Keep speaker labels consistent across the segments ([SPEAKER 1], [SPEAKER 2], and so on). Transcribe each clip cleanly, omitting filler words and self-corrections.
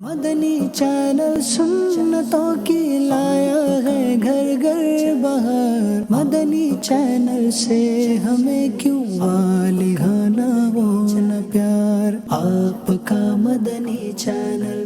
[SPEAKER 1] مدنی channel سنتوں کی لایا ہے گھر گھر بہار، مدنی چینل سے ہمیں کیوں والہانہ وہ نہ پیار، آپ کا مدنی چینل۔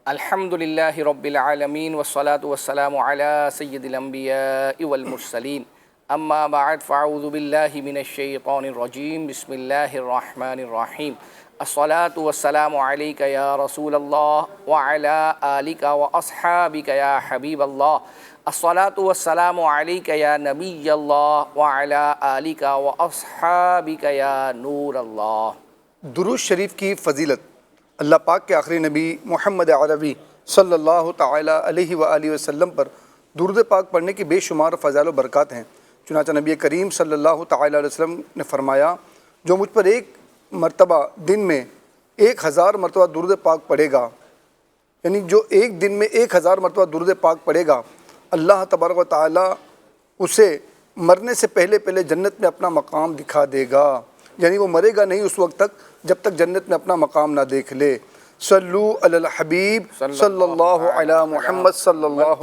[SPEAKER 2] الحمدللہ رب العالمین والصلاة والسلام علی سید الانبیاء والمرسلین، اما بعد فاعوذ باللہ من الشیطان الرجیم، بسم اللہ الرحمن الرحیم۔ الصلاة والسلام علیک یا رسول اللہ وعلی آلک واصحابک یا حبیب اللہ، الصلاة والسلام علیک یا نبی اللہ وعلی آلک واصحابک یا نور اللہ۔
[SPEAKER 3] درود شریف کی فضیلت اللہ پاک کے آخری نبی محمد عربی صلی اللہ تعالی علیہ وآلہ وسلم پر درود پاک پڑھنے کی بے شمار فضائل و برکات ہیں۔ چنانچہ نبی کریم صلی اللہ تعالی علیہ وسلم نے فرمایا، جو مجھ پر ایک مرتبہ دن میں 1000 مرتبہ درود پاک پڑھے گا، یعنی جو ایک دن میں 1000 مرتبہ درود پاک پڑھے گا، اللہ تبارک و تعالی اسے مرنے سے پہلے جنت میں اپنا مقام دکھا دے گا، یعنی وہ مرے گا نہیں اس وقت تک جب تک جنت میں اپنا مقام نہ دیکھ لے۔ صلو علی الحبیب صلی اللہ علی محمد صلی اللہ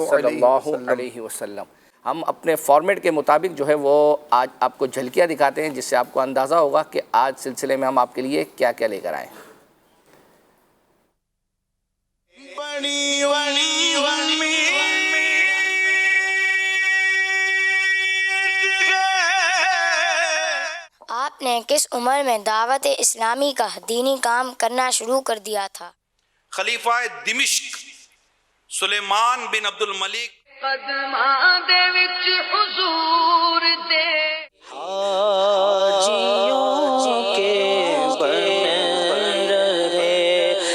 [SPEAKER 2] علیہ وسلم۔ ہم اپنے فارمیٹ کے مطابق جو ہے وہ آج آپ کو جھلکیاں دکھاتے ہیں، جس سے آپ کو اندازہ ہوگا کہ آج سلسلے میں ہم آپ کے لیے کیا کیا لے کر آئے ہیں۔
[SPEAKER 4] آپ نے کس عمر میں دعوت اسلامی کا دینی کام کرنا شروع کر دیا تھا؟
[SPEAKER 5] خلیفہ دمشق سلیمان بن عبد الملک
[SPEAKER 6] قدماں دے وچ حضور دے
[SPEAKER 1] حاجیوں کے بن رہے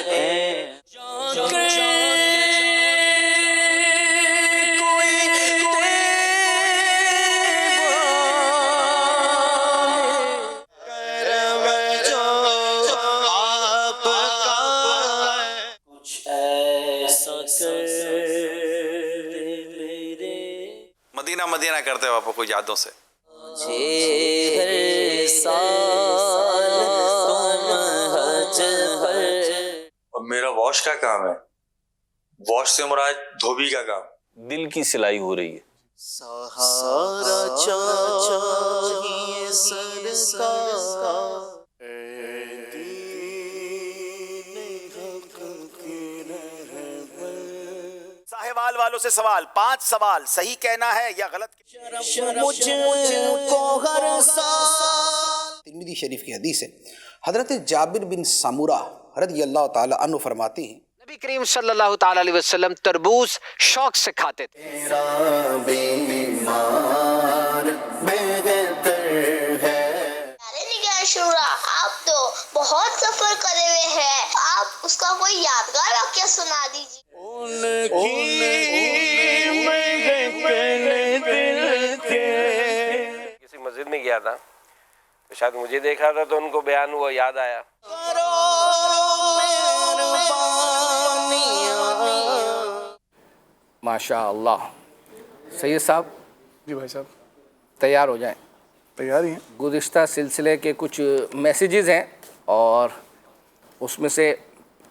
[SPEAKER 1] ہیں،
[SPEAKER 5] مدینہ کرتے ہو آپ کو یادوں سے۔
[SPEAKER 7] اور میرا واش کا کام ہے، واش سے مراد دھوبی کا کام، دل کی سلائی ہو رہی ہے۔
[SPEAKER 1] سہارا چاہیے سرکار،
[SPEAKER 8] ساہیوال والوں سے سوال، 5 سوال صحیح کہنا ہے یا غلط؟
[SPEAKER 1] مجھ کو ہر سال۔
[SPEAKER 9] ترمذی شریف کی حدیث ہے، حضرت جابر بن سمورہ رضی اللہ تعالی عنہ فرماتے ہیں،
[SPEAKER 10] نبی کریم صلی اللہ تعالی علیہ وسلم تربوز شوق سے کھاتے تھے۔
[SPEAKER 1] تیرا بیمار بہتر ہے۔
[SPEAKER 4] نگاہ شورا، آپ تو بہت سفر کرے ہوئے ہیں، آپ اس کا کوئی یادگار واقعہ سنا دیجیے۔
[SPEAKER 11] کسی مسجد میں گیا تھا تو شاید مجھے دیکھ رہا تھا تو ان کو بیان ہوا، یاد آیا۔
[SPEAKER 2] ماشاء اللہ۔ سید صاحب
[SPEAKER 3] جی بھائی صاحب
[SPEAKER 2] تیار ہو جائیں،
[SPEAKER 3] تیار ہی ہیں۔
[SPEAKER 2] گزشتہ سلسلے کے کچھ میسیجز ہیں، اور اس میں سے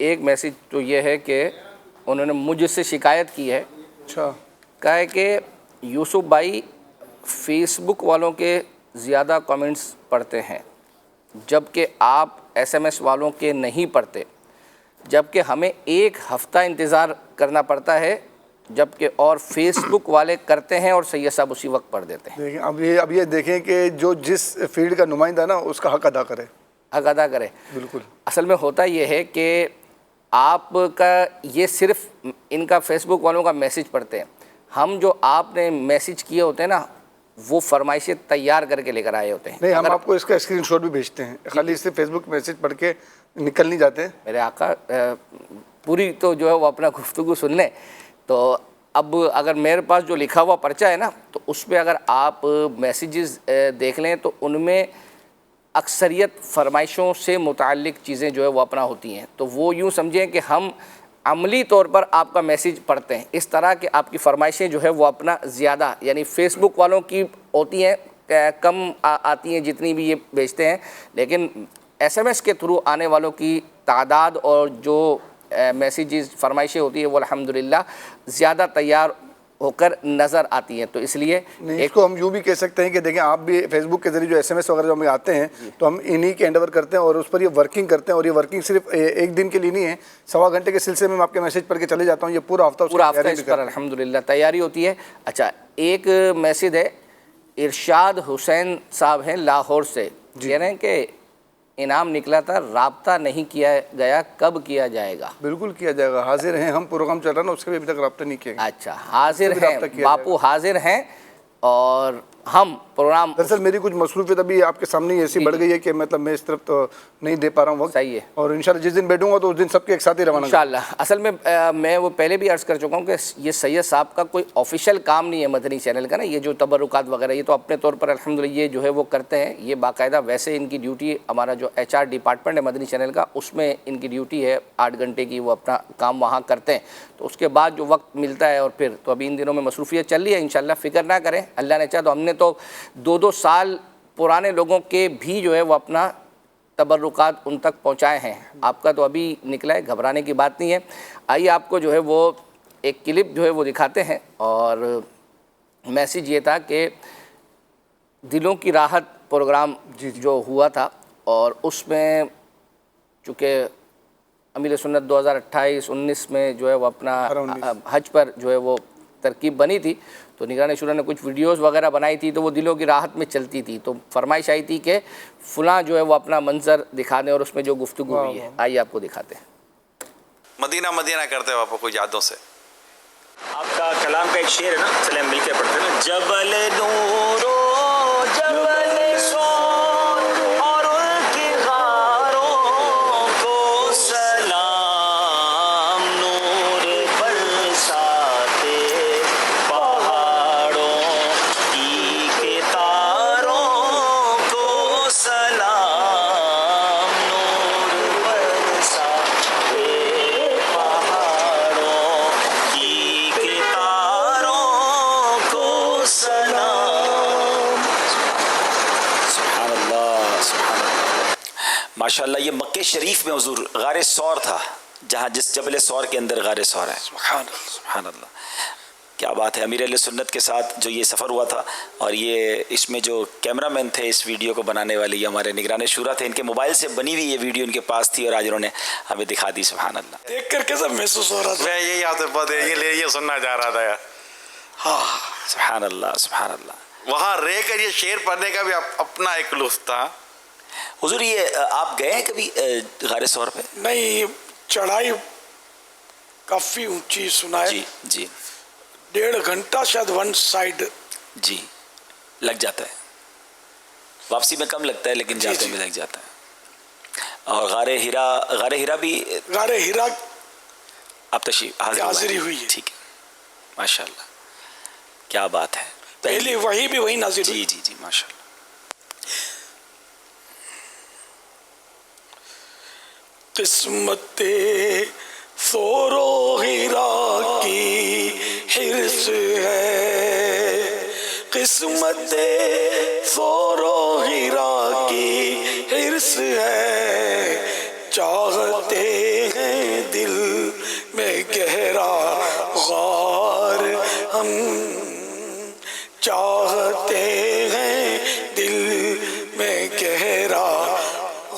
[SPEAKER 2] ایک میسیج تو یہ ہے کہ انہوں نے مجھ سے شکایت کی ہے،
[SPEAKER 3] اچھا،
[SPEAKER 2] کہا ہے کہ یوسف بھائی فیس بک والوں کے زیادہ کمنٹس پڑھتے ہیں، جبکہ آپ ایس ایم ایس والوں کے نہیں پڑھتے، جبکہ ہمیں 1 ہفتہ انتظار کرنا پڑتا ہے، جبکہ اور فیس بک والے کرتے ہیں اور سید صاحب اسی وقت پڑھ دیتے ہیں۔
[SPEAKER 3] دیکھیں اب یہ دیکھیں کہ جو جس فیلڈ کا نمائندہ نا اس کا حق ادا کرے۔
[SPEAKER 2] حق ادا کرے۔
[SPEAKER 3] بالکل۔
[SPEAKER 2] اصل میں ہوتا یہ ہے کہ آپ کا یہ صرف ان کا فیس بک والوں کا میسیج پڑھتے ہیں، ہم جو آپ نے میسیج کیے ہوتے ہیں نا وہ فرمائشیں تیار کر کے لے کر آئے ہوتے ہیں۔
[SPEAKER 3] نہیں، ہم آپ کو اس کا اسکرین شاٹ بھی بھیجتے ہیں، خالی اس سے فیس بک میسیج پڑھ کے نکل نہیں جاتے ہیں۔
[SPEAKER 2] میرے آقا پوری تو جو ہے وہ اپنا گفتگو سن لیں، تو اب اگر میرے پاس جو لکھا ہوا پرچہ ہے نا تو اس پہ اگر آپ میسیجز دیکھ لیں تو ان میں اکثریت فرمائشوں سے متعلق چیزیں جو ہے وہ اپنا ہوتی ہیں، تو وہ یوں سمجھیں کہ ہم عملی طور پر آپ کا میسیج پڑھتے ہیں، اس طرح کہ آپ کی فرمائشیں جو ہے وہ اپنا زیادہ، یعنی فیس بک والوں کی ہوتی ہیں کم آتی ہیں جتنی بھی یہ بھیجتے ہیں، لیکن ایس ایم ایس کے تھرو آنے والوں کی تعداد اور جو میسیجز فرمائشیں ہوتی ہیں وہ الحمدللہ زیادہ تیار ہو کر نظر آتی ہیں. تو اس لیے
[SPEAKER 3] اس کو ہم یوں بھی کہہ سکتے ہیں کہ دیکھیں آپ بھی فیس بک کے ذریعے جو ایس ایم ایس وغیرہ جو ہمیں آتے ہیں تو ہم انہی کے ہینڈ اوور کرتے ہیں اور اس پر یہ ورکنگ کرتے ہیں, اور یہ ورکنگ صرف ایک دن کے لیے نہیں ہے, 1.25 گھنٹے کے سلسلے میں آپ کے میسیج پڑھ کے چلے جاتا ہوں, یہ پورا ہفتہ
[SPEAKER 2] اس پر الحمدللہ تیاری ہوتی ہے. اچھا, ایک میسیج ہے, ارشاد حسین صاحب ہیں لاہور سے, کہہ رہے ہیں کہ انعام نکلا تھا, رابطہ نہیں کیا گیا, کب کیا جائے گا؟
[SPEAKER 3] بالکل کیا جائے گا, حاضر ہیں ہم, پروگرام چل رہا نا اس کے بھی ابھی تک رابطہ نہیں کیا گیا.
[SPEAKER 2] اچھا, حاضر ہیں باپو, حاضر ہیں, اور ہم پروگرام
[SPEAKER 3] دراصل میری کچھ مصروفیت ابھی آپ کے سامنے ہی ایسی بڑھ گئی ہے کہ مطلب میں اس طرف تو نہیں دے پا رہا ہوں وقت.
[SPEAKER 2] صحیح ہے,
[SPEAKER 3] اور انشاءاللہ جس دن بیٹھوں گا تو اس دن سب کے ایک ساتھ ہی روانہ
[SPEAKER 2] انشاءاللہ. اصل میں وہ پہلے بھی عرض کر چکا ہوں کہ یہ سید صاحب کا کوئی آفیشیل کام نہیں ہے مدنی چینل کا نا, یہ جو تبرکات وغیرہ یہ تو اپنے طور پر الحمدللہ یہ جو ہے وہ کرتے ہیں, یہ باقاعدہ ویسے ان کی ڈیوٹی, ہمارا جو HR ڈپارٹمنٹ ہے مدنی چینل کا اس میں ان کی ڈیوٹی ہے 8 گھنٹے کی, وہ اپنا کام وہاں کرتے ہیں. تو اس کے بعد جو وقت ملتا ہے اور پھر تو ابھی ان دنوں میں مصروفیت چل رہی ہے, انشاءاللہ فکر نہ کریں, اللہ نے چاہا تو ہم نے تو 2 سال پرانے لوگوں کے بھی جو ہے وہ اپنا تبرکات ان تک پہنچائے ہیں. آپ کا تو ابھی نکلا ہے, گھبرانے کی بات نہیں ہے. آئیے آپ کو جو ہے وہ ایک کلپ جو ہے وہ دکھاتے ہیں, اور میسیج یہ تھا کہ دلوں کی راحت پروگرام جو ہوا تھا, اور اس میں چونکہ امیر سنت 2028-19 میں جو ہے وہ اپنا حج پر جو ہے وہ ترکیب بنی تھی, تو نگران شورا نے کچھ ویڈیوز وغیرہ بنائی تھی, تو وہ دلوں کی راحت میں چلتی تھی. تو فرمائش آئی تھی کہ فلاں جو ہے وہ اپنا منظر دکھا دیں, اور اس میں جو گفتگو ہوئی ہے آئیے آپ کو دکھاتے ہیں.
[SPEAKER 5] مدینہ مدینہ کرتے ہو آپ کو یادوں سے.
[SPEAKER 8] آپ کا کلام کا ایک شعر ہے نا, چلیں مل کے پڑھتے ہیں. جبل نورو جبل سور اور ان کی غاروں کو سلام, نور برساتے پہاڑوں کی ستاروں کو سلام, نور برساتے پہاڑوں کی ستاروں کو سلام. سبحان اللہ, سبحان اللہ, ماشاءاللہ. یہ مکہ شریف میں حضور غار سور تھا, جہاں جس جبل سور کے اندر غار سور ہے. سبحان اللہ, سبحان اللہ, کیا بات ہے. امیر علیہ سنت کے ساتھ جو یہ سفر ہوا تھا, اور یہ اس میں جو کیمرہ مین تھے اس ویڈیو کو بنانے والے, یہ ہمارے نگران شورا تھے, ان کے موبائل سے بنی ہوئی یہ ویڈیو ان کے پاس تھی, اور آج انہوں نے ہمیں دکھا دی. سبحان اللہ,
[SPEAKER 12] دیکھ کر کیسا محسوس ہو رہا تھا.
[SPEAKER 5] میں یہی آپ سے بات یہ سننا چاہ رہا تھا.
[SPEAKER 12] ہاں,
[SPEAKER 5] سبحان اللہ, سبحان اللہ. وہاں رہ کر یہ شعر پڑھنے کا بھی اپنا ایک لطف تھا.
[SPEAKER 8] حضور یہ آپ گئے ہیں کبھی غار سور پہ؟
[SPEAKER 12] نہیں, چڑھائی کافی اونچی سنا ہے.
[SPEAKER 8] جی جی,
[SPEAKER 12] 1.5 گھنٹہ شاید ون سائڈ
[SPEAKER 8] جی لگ جاتا ہے. واپسی میں کم لگتا ہے لیکن جاتے میں لگ جاتا ہے. اور غار ہیرا بھی,
[SPEAKER 12] غار ہیرا
[SPEAKER 8] آپ تشریف
[SPEAKER 12] حاضری ہوئی ہے.
[SPEAKER 8] ٹھیک ہے, ماشاءاللہ, کیا بات ہے.
[SPEAKER 12] پہلی وہی بھی وہی نازل ہوئی.
[SPEAKER 8] جی جی جی, ماشاءاللہ.
[SPEAKER 12] قسمت ثور و ہیرا کی حرص ہے, قسمت ثور و ہیرا کی حرص ہے, چاہتے ہیں دل میں گہرا غار ہم, چاہتے ہیں دل میں گہرا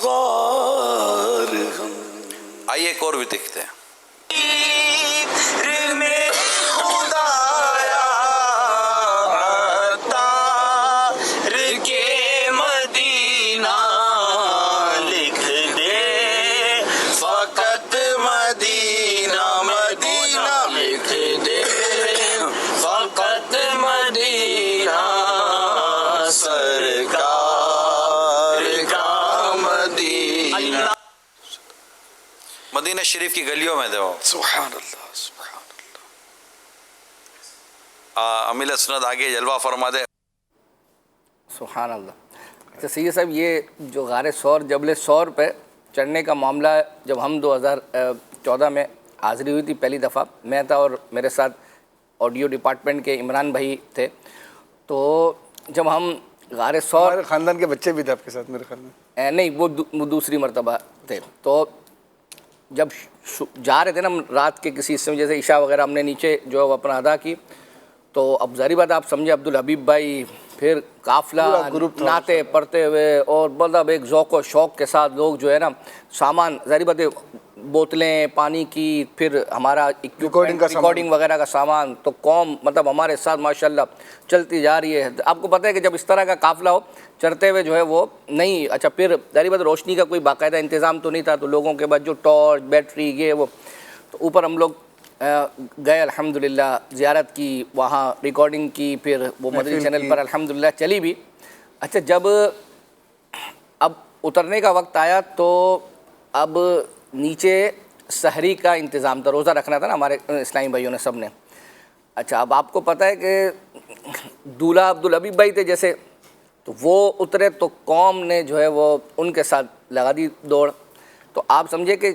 [SPEAKER 12] غار ہم.
[SPEAKER 5] آئیے ایک اور بھی دیکھتے ہیں. مدینہ شریف کی گلیوں میں تھے وہ.
[SPEAKER 12] سبحان اللہ, سبحان
[SPEAKER 5] اللہ. امیر سنت آگے جلوہ فرما دے.
[SPEAKER 2] سبحان اللہ. اچھا سید صاحب, یہ جو غار سور جبل سور پہ چڑھنے کا معاملہ جب ہم 2014 میں حاضری ہوئی تھی پہلی دفعہ, میں تھا اور میرے ساتھ آڈیو ڈپارٹمنٹ کے عمران بھائی تھے, تو جب ہم غار سور,
[SPEAKER 3] ہمارے خاندان کے بچے بھی تھے آپ کے ساتھ میرے خیال میں.
[SPEAKER 2] نہیں, وہ دوسری مرتبہ تھے. تو جب جا رہے تھے نا ہم رات کے کسی حصے میں، جیسے عشاء وغیرہ ہم نے نیچے جو ہے وہ اپنا ادا کی، تو اب ظاہری بات آپ سمجھے عبدالحبیب بھائی، پھر قافلہ نعتیں پڑھتے ہوئے، اور مطلب ایک ذوق و شوق کے ساتھ لوگ جو ہے نا سامان، ظاہری بات ہے بوتلیں پانی کی، پھر ہمارا ریکارڈنگ وغیرہ کا سامان، تو قوم مطلب ہمارے ساتھ ماشاءاللہ چلتی جا رہی ہے۔ آپ کو پتہ ہے کہ جب اس طرح کا قافلہ ہو چڑھتے ہوئے جو ہے وہ نہیں، اچھا پھر ظاہری بات روشنی کا کوئی باقاعدہ انتظام تو نہیں تھا، تو لوگوں کے بعد جو ٹارچ بیٹری یہ وہ، تو اوپر ہم لوگ گئے الحمدللہ، زیارت کی، وہاں ریکارڈنگ کی، پھر وہ مدنی چینل پر الحمدللہ چلی بھی۔ اچھا جب اب اترنے کا وقت آیا تو اب نیچے سحری کا انتظام تھا، روزہ رکھنا تھا نا ہمارے اسلامی بھائیوں نے سب نے۔ اچھا اب آپ کو پتہ ہے کہ دولہا عبدالحبیب بھائی تھے جیسے، تو وہ اترے تو قوم نے جو ہے وہ ان کے ساتھ لگا دی دوڑ۔ تو آپ سمجھے کہ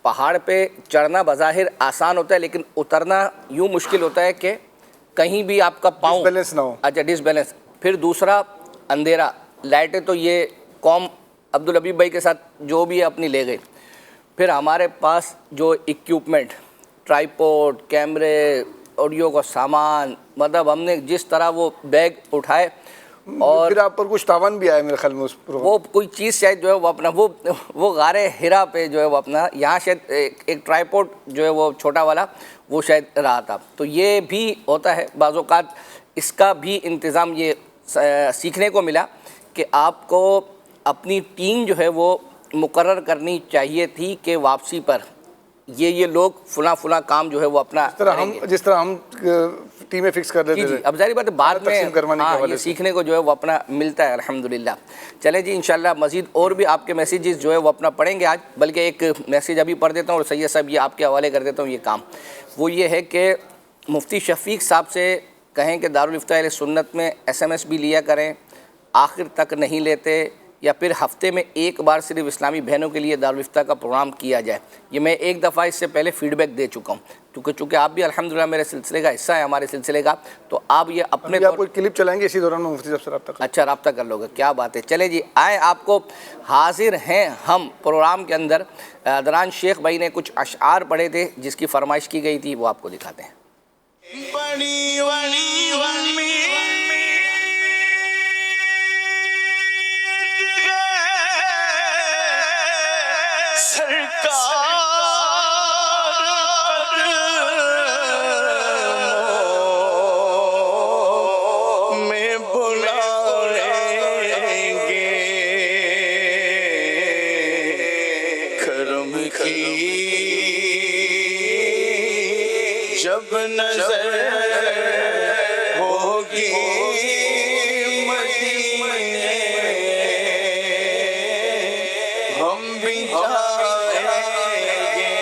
[SPEAKER 2] پہاڑ پہ چڑھنا بظاہر آسان ہوتا ہے، لیکن اترنا یوں مشکل ہوتا ہے کہ کہیں بھی آپ کا پاؤں
[SPEAKER 3] ڈس بیلنس نہ ہو۔
[SPEAKER 2] اچھا ڈس بیلنس، پھر دوسرا اندھیرا، لائٹیں تو یہ قوم عبدالحبیب بھائی کے ساتھ جو بھی ہے اپنی لے گئی، پھر ہمارے پاس جو ایکیوپمنٹ، ٹرائیپوڈ، کیمرے، آڈیو کا سامان، مطلب ہم نے جس طرح وہ بیگ اٹھائے، اور
[SPEAKER 3] پھر آپ پر کچھ تاوان بھی آیا میرے خیال میں اس پر،
[SPEAKER 2] وہ کوئی چیز شاید جو ہے وہ اپنا وہ غار ہرا پہ جو ہے وہ اپنا یہاں شاید ایک ٹرائیپوڈ جو ہے وہ چھوٹا والا وہ شاید رہا تھا۔ تو یہ بھی ہوتا ہے بعض اوقات، اس کا بھی انتظام یہ سیکھنے کو ملا کہ آپ کو اپنی ٹیم جو ہے وہ مقرر کرنی چاہیے تھی کہ واپسی پر یہ لوگ فلاں فلاں کام جو ہے وہ اپنا
[SPEAKER 3] جس طرح ہم ٹیمیں فکس کر لیتے تھے۔
[SPEAKER 2] اب ظاہری بات ہے بعد میں یہ سیکھنے کو جو ہے وہ اپنا ملتا ہے الحمدللہ۔ چلیں جی انشاءاللہ مزید اور بھی آپ کے میسیجز جو ہے وہ اپنا پڑھیں گے آج، بلکہ ایک میسیج ابھی پڑھ دیتا ہوں اور سید صاحب یہ آپ کے حوالے کر دیتا ہوں یہ کام۔ وہ یہ ہے کہ مفتی شفیق صاحب سے کہیں کہ دارالفتہ اہل سنت میں SMS بھی لیا کریں، آخر تک نہیں لیتے، یا پھر ہفتے میں ایک بار صرف اسلامی بہنوں کے لیے دارالفتہ کا پروگرام کیا جائے۔ یہ میں ایک دفعہ اس سے پہلے فیڈ بیک دے چکا ہوں، چونکہ آپ بھی الحمدللہ میرے سلسلے کا حصہ ہے، ہمارے سلسلے کا، تو آپ یہ اپنے
[SPEAKER 3] آپ کوئی کلپ چلائیں گے اسی دوران میں مفتی صاحب سے رابطہ کریں۔
[SPEAKER 2] اچھا رابطہ کر لو گے، کیا بات ہے۔ چلیں جی آئیں، آپ کو حاضر ہیں ہم پروگرام کے اندر، دران شیخ بھائی نے کچھ اشعار پڑھے تھے جس کی فرمائش کی گئی تھی، وہ آپ کو دکھاتے ہیں۔
[SPEAKER 1] بڑی بڑی جب نظر ہوگی مدینے ہم بھی جائیں گے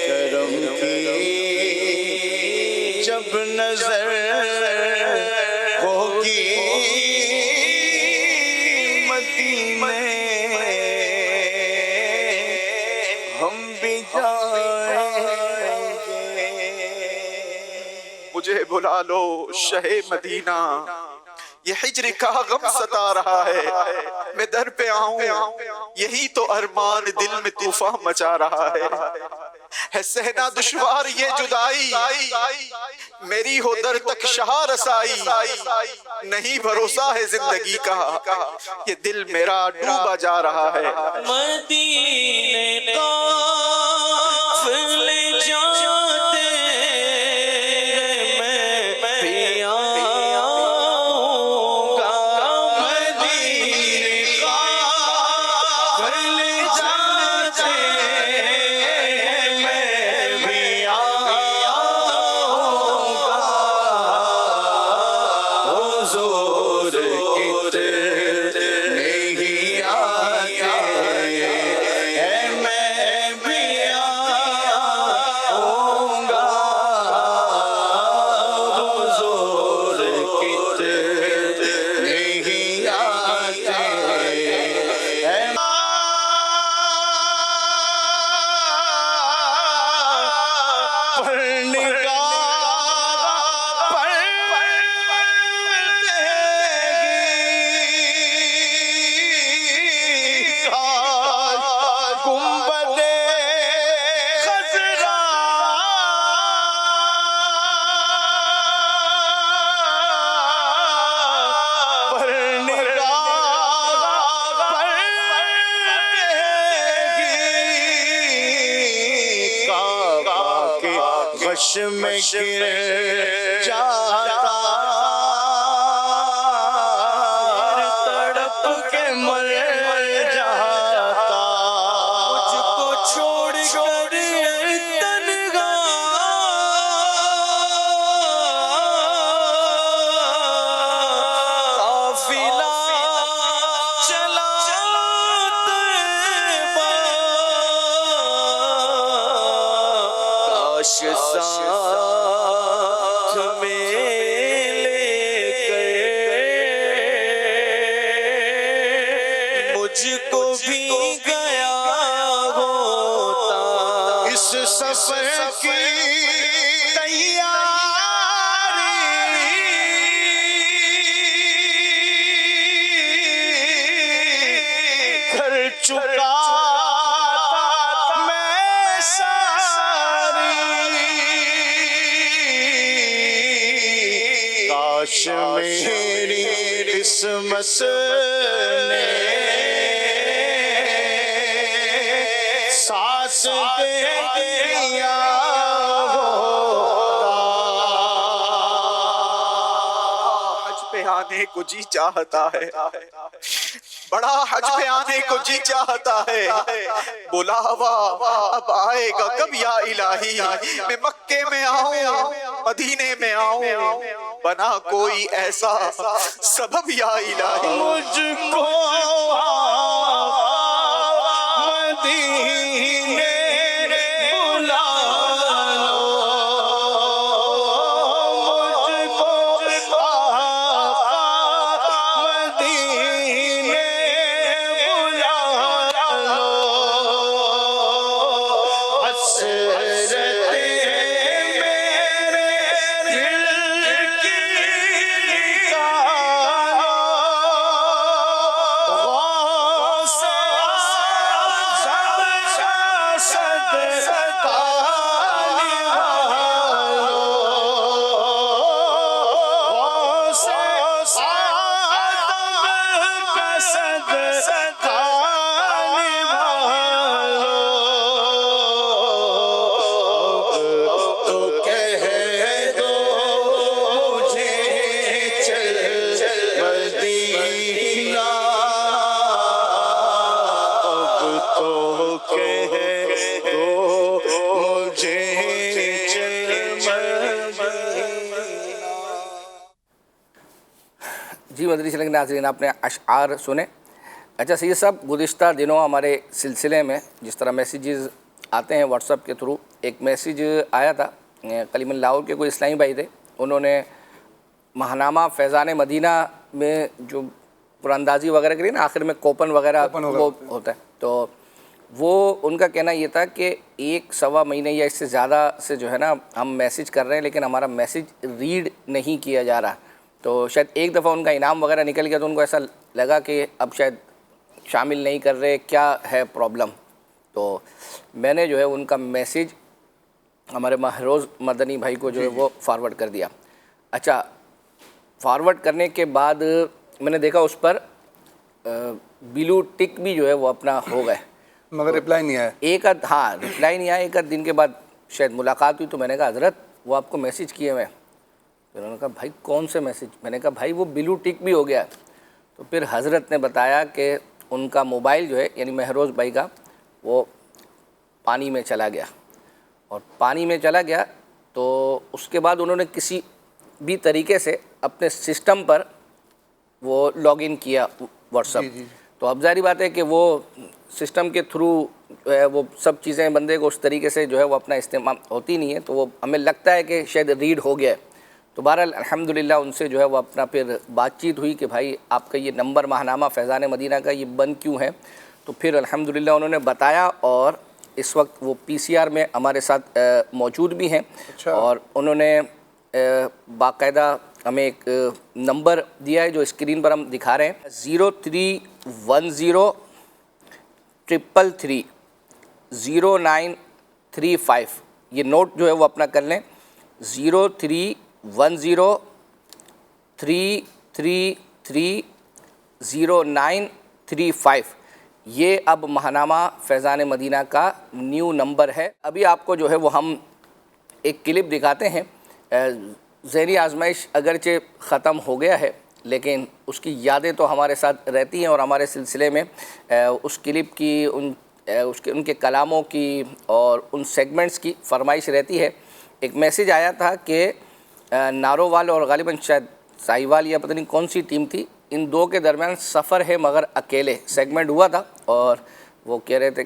[SPEAKER 1] کرم کی جب نظر ہوگی مدینے ہم بھی جائیں گے۔ مجھے بلا لو شہ مدینہ، یہ ہجر کا غم ستا رہا ہے، میں در پہ آؤں یہی تو ارمان دل میں طوفان مچا رہا ہے سہنا دشوار یہ جدائی، میری ہو در تک شاہ رسائی، نہیں بھروسہ ہے زندگی کا، یہ دل میرا ڈوبا جا رہا ہے۔ مدینے قافلے جاتے میں بھی آؤں گا، مدینے قافلے جاتے میں بھی آؤں گا، حضور کتنے ہی آتے میں بھی آؤں گا، حضور کتنے ہی آتے گنبد کاش میں گر جاتا تڑپ کے مر جاتا مجھ کو چھوڑ کر تنہا قافلہ چلا کاش ساتھ میں لے کر مجھ کو بھی گیا ہوتا اس سفر کی تیاری کر چکا کاش میری قسمت نے ساتھ دے دیا حج پہ آنے کو جی چاہتا ہے بڑا حج پہ آنے کو جی چاہتا ہے بلاوا اب آئے گا کب یا الہی میں مکے میں آؤں مدینے میں آؤں بنا کوئی ایسا سبب یا الہی مجھ کو مدینے بلا لو مجھ کو مدینے بلا لو حسرت
[SPEAKER 2] جی مدنی چینل کے ناظرین آپ نے اشعار سنے. اچھا سید صاحب گزشتہ دنوں ہمارے سلسلے میں جس طرح میسیجز آتے ہیں واٹس ایپ کے تھرو ایک میسیج آیا تھا کلیم لاہور کے کوئی اسلامی بھائی تھے انہوں نے ماہنامہ فیضان مدینہ میں جو قرآن-اندازی وغیرہ کری نا آخر میں کوپن وغیرہ وہ ہوتا ہے تو وہ ان کا کہنا یہ تھا کہ 1-1.25 مہینے یا اس سے زیادہ سے جو ہے نا ہم میسیج کر رہے ہیں لیکن ہمارا میسیج ریڈ نہیں کیا جا رہا تو شاید ایک دفعہ ان کا انعام وغیرہ نکل گیا تو ان کو ایسا لگا کہ اب شاید شامل نہیں کر رہے کیا ہے پرابلم تو میں نے جو ہے ان کا میسیج ہمارے مہروز مدنی بھائی کو جو ہے وہ فارورڈ کر دیا. اچھا فارورڈ کرنے کے بعد میں نے دیکھا اس پر بلو ٹک بھی جو ہے وہ اپنا ہو گئے
[SPEAKER 3] مگر رپلائی نہیں آیا
[SPEAKER 2] ہاں رپلائی نہیں آیا. 1 دن کے بعد شاید ملاقات ہوئی تو میں نے کہا حضرت وہ آپ کو میسیج کیے میں پھر انہوں نے کہا بھائی کون سے میسیج میں نے کہا بھائی وہ بلو ٹک بھی ہو گیا تو پھر حضرت نے بتایا کہ ان کا موبائل جو ہے یعنی مہروز بھائی کا وہ پانی میں چلا گیا اور پانی میں چلا گیا تو اس کے بعد انہوں نے کسی بھی طریقے سے اپنے سسٹم پر وہ لاگ ان کیا واٹس ایپ تو اب ظاہری بات ہے کہ وہ سسٹم کے تھرو جو ہے وہ سب چیزیں بندے کو اس طریقے سے جو ہے وہ اپنا استعمال ہوتی نہیں ہے تو وہ ہمیں لگتا ہے کہ شاید ریڈ ہو گیا ہے. تو بہرحال الحمدللہ ان سے جو ہے وہ اپنا پھر بات چیت ہوئی کہ بھائی آپ کا یہ نمبر ماہنامہ فیضان مدینہ کا یہ بند کیوں ہے تو پھر الحمدللہ انہوں نے بتایا اور اس وقت وہ پی سی آر میں ہمارے ساتھ موجود بھی ہیں اور انہوں نے باقاعدہ ہمیں ایک نمبر دیا ہے جو اسکرین پر ہم دکھا رہے ہیں 0310330935 یہ نوٹ جو ہے وہ اپنا کر لیں 0310330935 یہ اب ماہنامہ فیضان مدینہ کا نیو نمبر ہے. ابھی آپ کو جو ہے وہ ہم ایک کلپ دکھاتے ہیں. ذہنی آزمائش اگرچہ ختم ہو گیا ہے لیکن اس کی یادیں تو ہمارے ساتھ رہتی ہیں, اور ہمارے سلسلے میں اس کلپ کی ان کے کلاموں کی اور ان سیگمنٹس کی فرمائش رہتی ہے. ایک میسیج آیا تھا کہ نارووال اور غالباً شاید ساہیوال یا پتہ نہیں کون سی ٹیم تھی, ان دو کے درمیان سفر ہے مگر اکیلے سیگمنٹ ہوا تھا, اور وہ کہہ رہے تھے,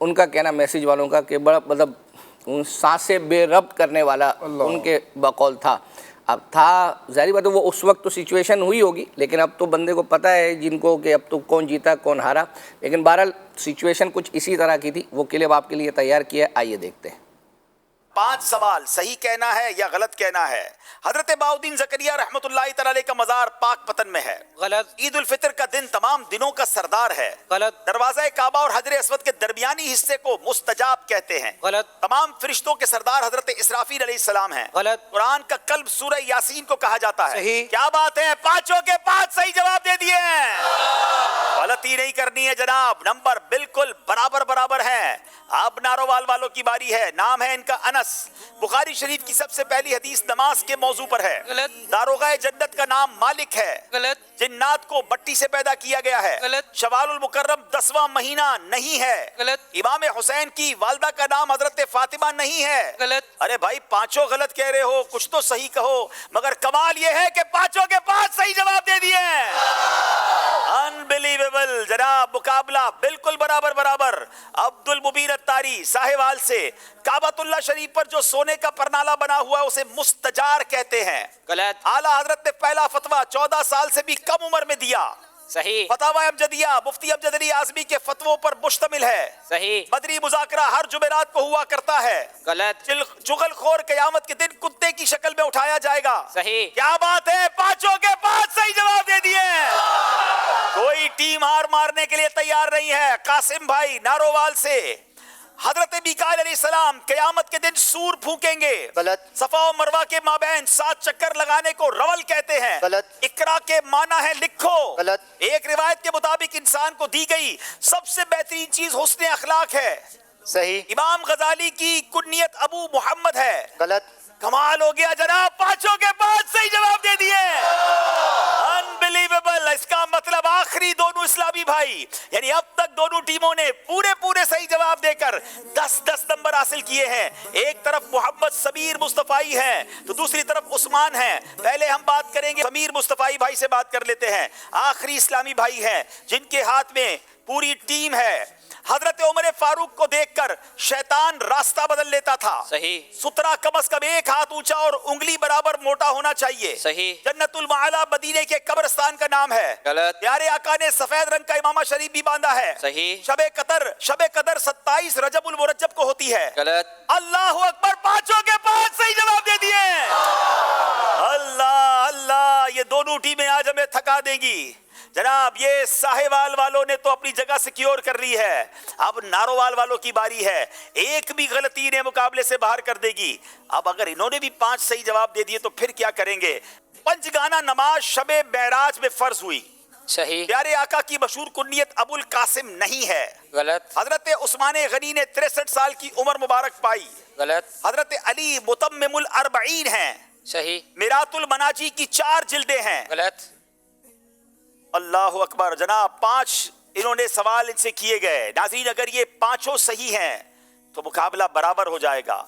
[SPEAKER 2] ان کا کہنا میسیج والوں کا کہ بڑا مطلب سانسیں بے ربط کرنے والا ان کے بقول تھا. اب تھا ظاہری بات ہے وہ اس وقت تو سچویشن ہوئی ہوگی, لیکن اب تو بندے کو پتہ ہے جن کو کہ اب تو کون جیتا کون ہارا, لیکن بہرحال سچویشن کچھ اسی طرح کی تھی. وہ کلپ آپ کے لیے تیار کیا ہے, آئیے دیکھتے ہیں.
[SPEAKER 13] 5 سوال صحیح کہنا ہے یا غلط کہنا ہے. حضرت بہاؤدین زکریا رحمۃ اللہ تعالی علیہ کا مزار پاک پتن میں ہے.
[SPEAKER 10] غلط.
[SPEAKER 13] عید الفطر کا دن تمام دنوں کا سردار ہے.
[SPEAKER 10] غلط.
[SPEAKER 13] دروازہ کعبہ اور حجر اسود کے درمیانی حصے کو مستجاب کہتے ہیں.
[SPEAKER 10] غلط.
[SPEAKER 13] تمام فرشتوں کے سردار حضرت اسرافیل علیہ السلام ہیں.
[SPEAKER 10] غلط.
[SPEAKER 13] قرآن کا قلب سورہ یاسین کو کہا جاتا ہے.
[SPEAKER 10] صحیح.
[SPEAKER 13] کیا بات ہے, 5 کے 5 صحیح جواب دے دیے ہیں. غلطی نہیں کرنی ہے جناب, نمبر بالکل برابر ہیں. اب نارووال والوں کی باری ہے. نام ہے ان کا انس. بخاری شریف کی سب سے پہلی حدیث نماز کے موضوع پر ہے.
[SPEAKER 10] غلط.
[SPEAKER 13] داروغہ جنت کا نام مالک ہے.
[SPEAKER 10] غلط.
[SPEAKER 13] جنات کو بٹی سے پیدا کیا گیا ہے.
[SPEAKER 10] غلط.
[SPEAKER 13] شوال المکرم 10واں مہینہ نہیں ہے.
[SPEAKER 10] غلط.
[SPEAKER 13] امام حسین کی والدہ کا نام حضرت فاطمہ نہیں ہے.
[SPEAKER 10] غلط.
[SPEAKER 13] ارے بھائی 5 غلط کہہ رہے ہو, کچھ تو صحیح کہو. مگر کمال یہ ہے کہ 5 کے 5 صحیح جواب دے دیے. انبلیویبل جناب, مقابلہ بالکل برابر. عبد المبین الطاری ساہیوال سے, کعبۃ اللہ شریف پر جو سونے کا پرنالہ بنا ہوا ہے اسے مستجار کہتے ہیں.
[SPEAKER 10] غلط.
[SPEAKER 13] اعلیٰ حضرت نے پہلا فتویٰ 14 سال سے بھی کم عمر میں دیا.
[SPEAKER 10] صحیح.
[SPEAKER 13] فتاوی امجدیہ مفتی امجد علی اعظمی کے فتووں پر مشتمل ہے.
[SPEAKER 10] صحیح.
[SPEAKER 13] بدری مذاکرہ ہر جمعرات کو ہوا کرتا ہے.
[SPEAKER 10] غلط.
[SPEAKER 13] چغل خور قیامت کے دن کتے کی شکل میں اٹھایا جائے گا.
[SPEAKER 10] صحیح.
[SPEAKER 13] کیا بات ہے, 5 کے 5 صحیح جواب دے دیے. کوئی ٹیم ہار مارنے کے لیے تیار نہیں ہے. قاسم بھائی نارووال سے, حضرت میکائیل علیہ السلام قیامت کے دن سور پھونکیں گے.
[SPEAKER 10] غلط.
[SPEAKER 13] صفا و مروہ کے مابین 7 چکر لگانے کو رول کہتے ہیں.
[SPEAKER 10] غلط.
[SPEAKER 13] اقرا کے معنی ہے لکھو.
[SPEAKER 10] غلط.
[SPEAKER 13] ایک روایت کے مطابق انسان کو دی گئی سب سے بہترین چیز حسن اخلاق ہے.
[SPEAKER 10] صحیح.
[SPEAKER 13] امام غزالی کی کنیت ابو محمد ہے.
[SPEAKER 10] غلط.
[SPEAKER 13] کمال ہو گیا جناب, 5 کے 5 صحیح جواب دے دیے. انبلیویبل. اس کا مطلب آخری دونوں اسلامی بھائی, یعنی اب تک دونوں ٹیموں نے پورے صحیح جواب دے کر 10 نمبر حاصل کیے ہیں. ایک طرف محمد سمیر مصطفی ہیں تو دوسری طرف عثمان ہیں. پہلے ہم بات کریں گے سمیر مصطفی بھائی سے, بات کر لیتے ہیں. آخری اسلامی بھائی ہیں جن کے ہاتھ میں پوری ٹیم ہے. حضرت عمر فاروق کو دیکھ کر شیطان راستہ بدل لیتا تھا.
[SPEAKER 10] صحیح.
[SPEAKER 13] سترہ کم از کم 1 ہاتھ اونچا اور انگلی برابر موٹا ہونا چاہیے.
[SPEAKER 10] صحیح.
[SPEAKER 13] جنت المعالی مدینے کے قبرستان کا نام ہے.
[SPEAKER 10] غلط.
[SPEAKER 13] پیارے آقا نے سفید رنگ کا امامہ شریف بھی باندھا ہے.
[SPEAKER 10] صحیح.
[SPEAKER 13] شب قدر 27 رجب المرجب کو ہوتی ہے.
[SPEAKER 10] غلط.
[SPEAKER 13] اللہ اکبر, 5 کے 5 صحیح جواب دے دیے. اللہ, یہ دونوں ٹیمیں آج ہمیں تھکا دیں گی جناب. یہ ساہیوال والوں نے تو اپنی جگہ سیکیور کر لی ہے. اب نارووال والوں کی باری ہے. ایک بھی غلطی انہیں مقابلے سے باہر کر دے گی. اب اگر انہوں نے بھی 5 صحیح جواب دے دیے تو پھر کیا کریں گے. 5 گانا نماز شب معراج میں فرض ہوئی.
[SPEAKER 10] صحیح.
[SPEAKER 13] پیارے آقا کی مشہور کنیت ابو القاسم نہیں ہے.
[SPEAKER 10] غلط.
[SPEAKER 13] حضرت عثمان غنی نے 63 سال کی عمر مبارک پائی.
[SPEAKER 10] غلط.
[SPEAKER 13] حضرت علی متمم الاربعین ہیں.
[SPEAKER 10] صحیح.
[SPEAKER 13] میرات المناجی کی 4 جلدیں ہیں.
[SPEAKER 10] غلط.
[SPEAKER 13] اللہ اکبر جناب, 5 انہوں نے سوال ان سے کیے گئے. ناظرین اگر یہ 5 صحیح ہیں تو مقابلہ برابر ہو جائے گا.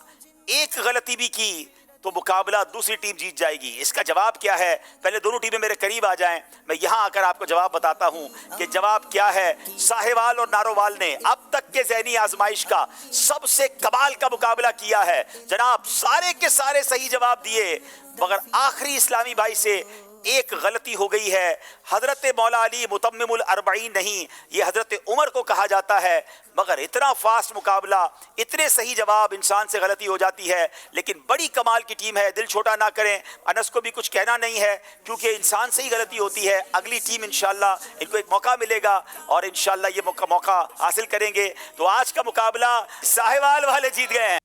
[SPEAKER 13] ایک غلطی بھی کی تو مقابلہ دوسری ٹیم جیت جائے گی. اس کا جواب کیا ہے, پہلے دونوں ٹیمیں میرے قریب آ جائیں, میں یہاں آ کر آپ کو جواب بتاتا ہوں کہ جواب کیا ہے. ساہیوال اور نارووال نے اب تک کے ذہنی آزمائش کا سب سے کمال کا مقابلہ کیا ہے جناب. سارے کے سارے صحیح جواب دیے مگر آخری اسلامی بھائی سے ایک غلطی ہو گئی ہے. حضرت مولا علی متمم الاربعین نہیں, یہ حضرت عمر کو کہا جاتا ہے. مگر اتنا فاسٹ مقابلہ, اتنے صحیح جواب, انسان سے غلطی ہو جاتی ہے. لیکن بڑی کمال کی ٹیم ہے, دل چھوٹا نہ کریں. انس کو بھی کچھ کہنا نہیں ہے کیونکہ انسان سے ہی غلطی ہوتی ہے. اگلی ٹیم انشاءاللہ ان کو ایک موقع ملے گا اور انشاءاللہ یہ موقع حاصل کریں گے. تو آج کا مقابلہ ساہیوال والے جیت گئے ہیں.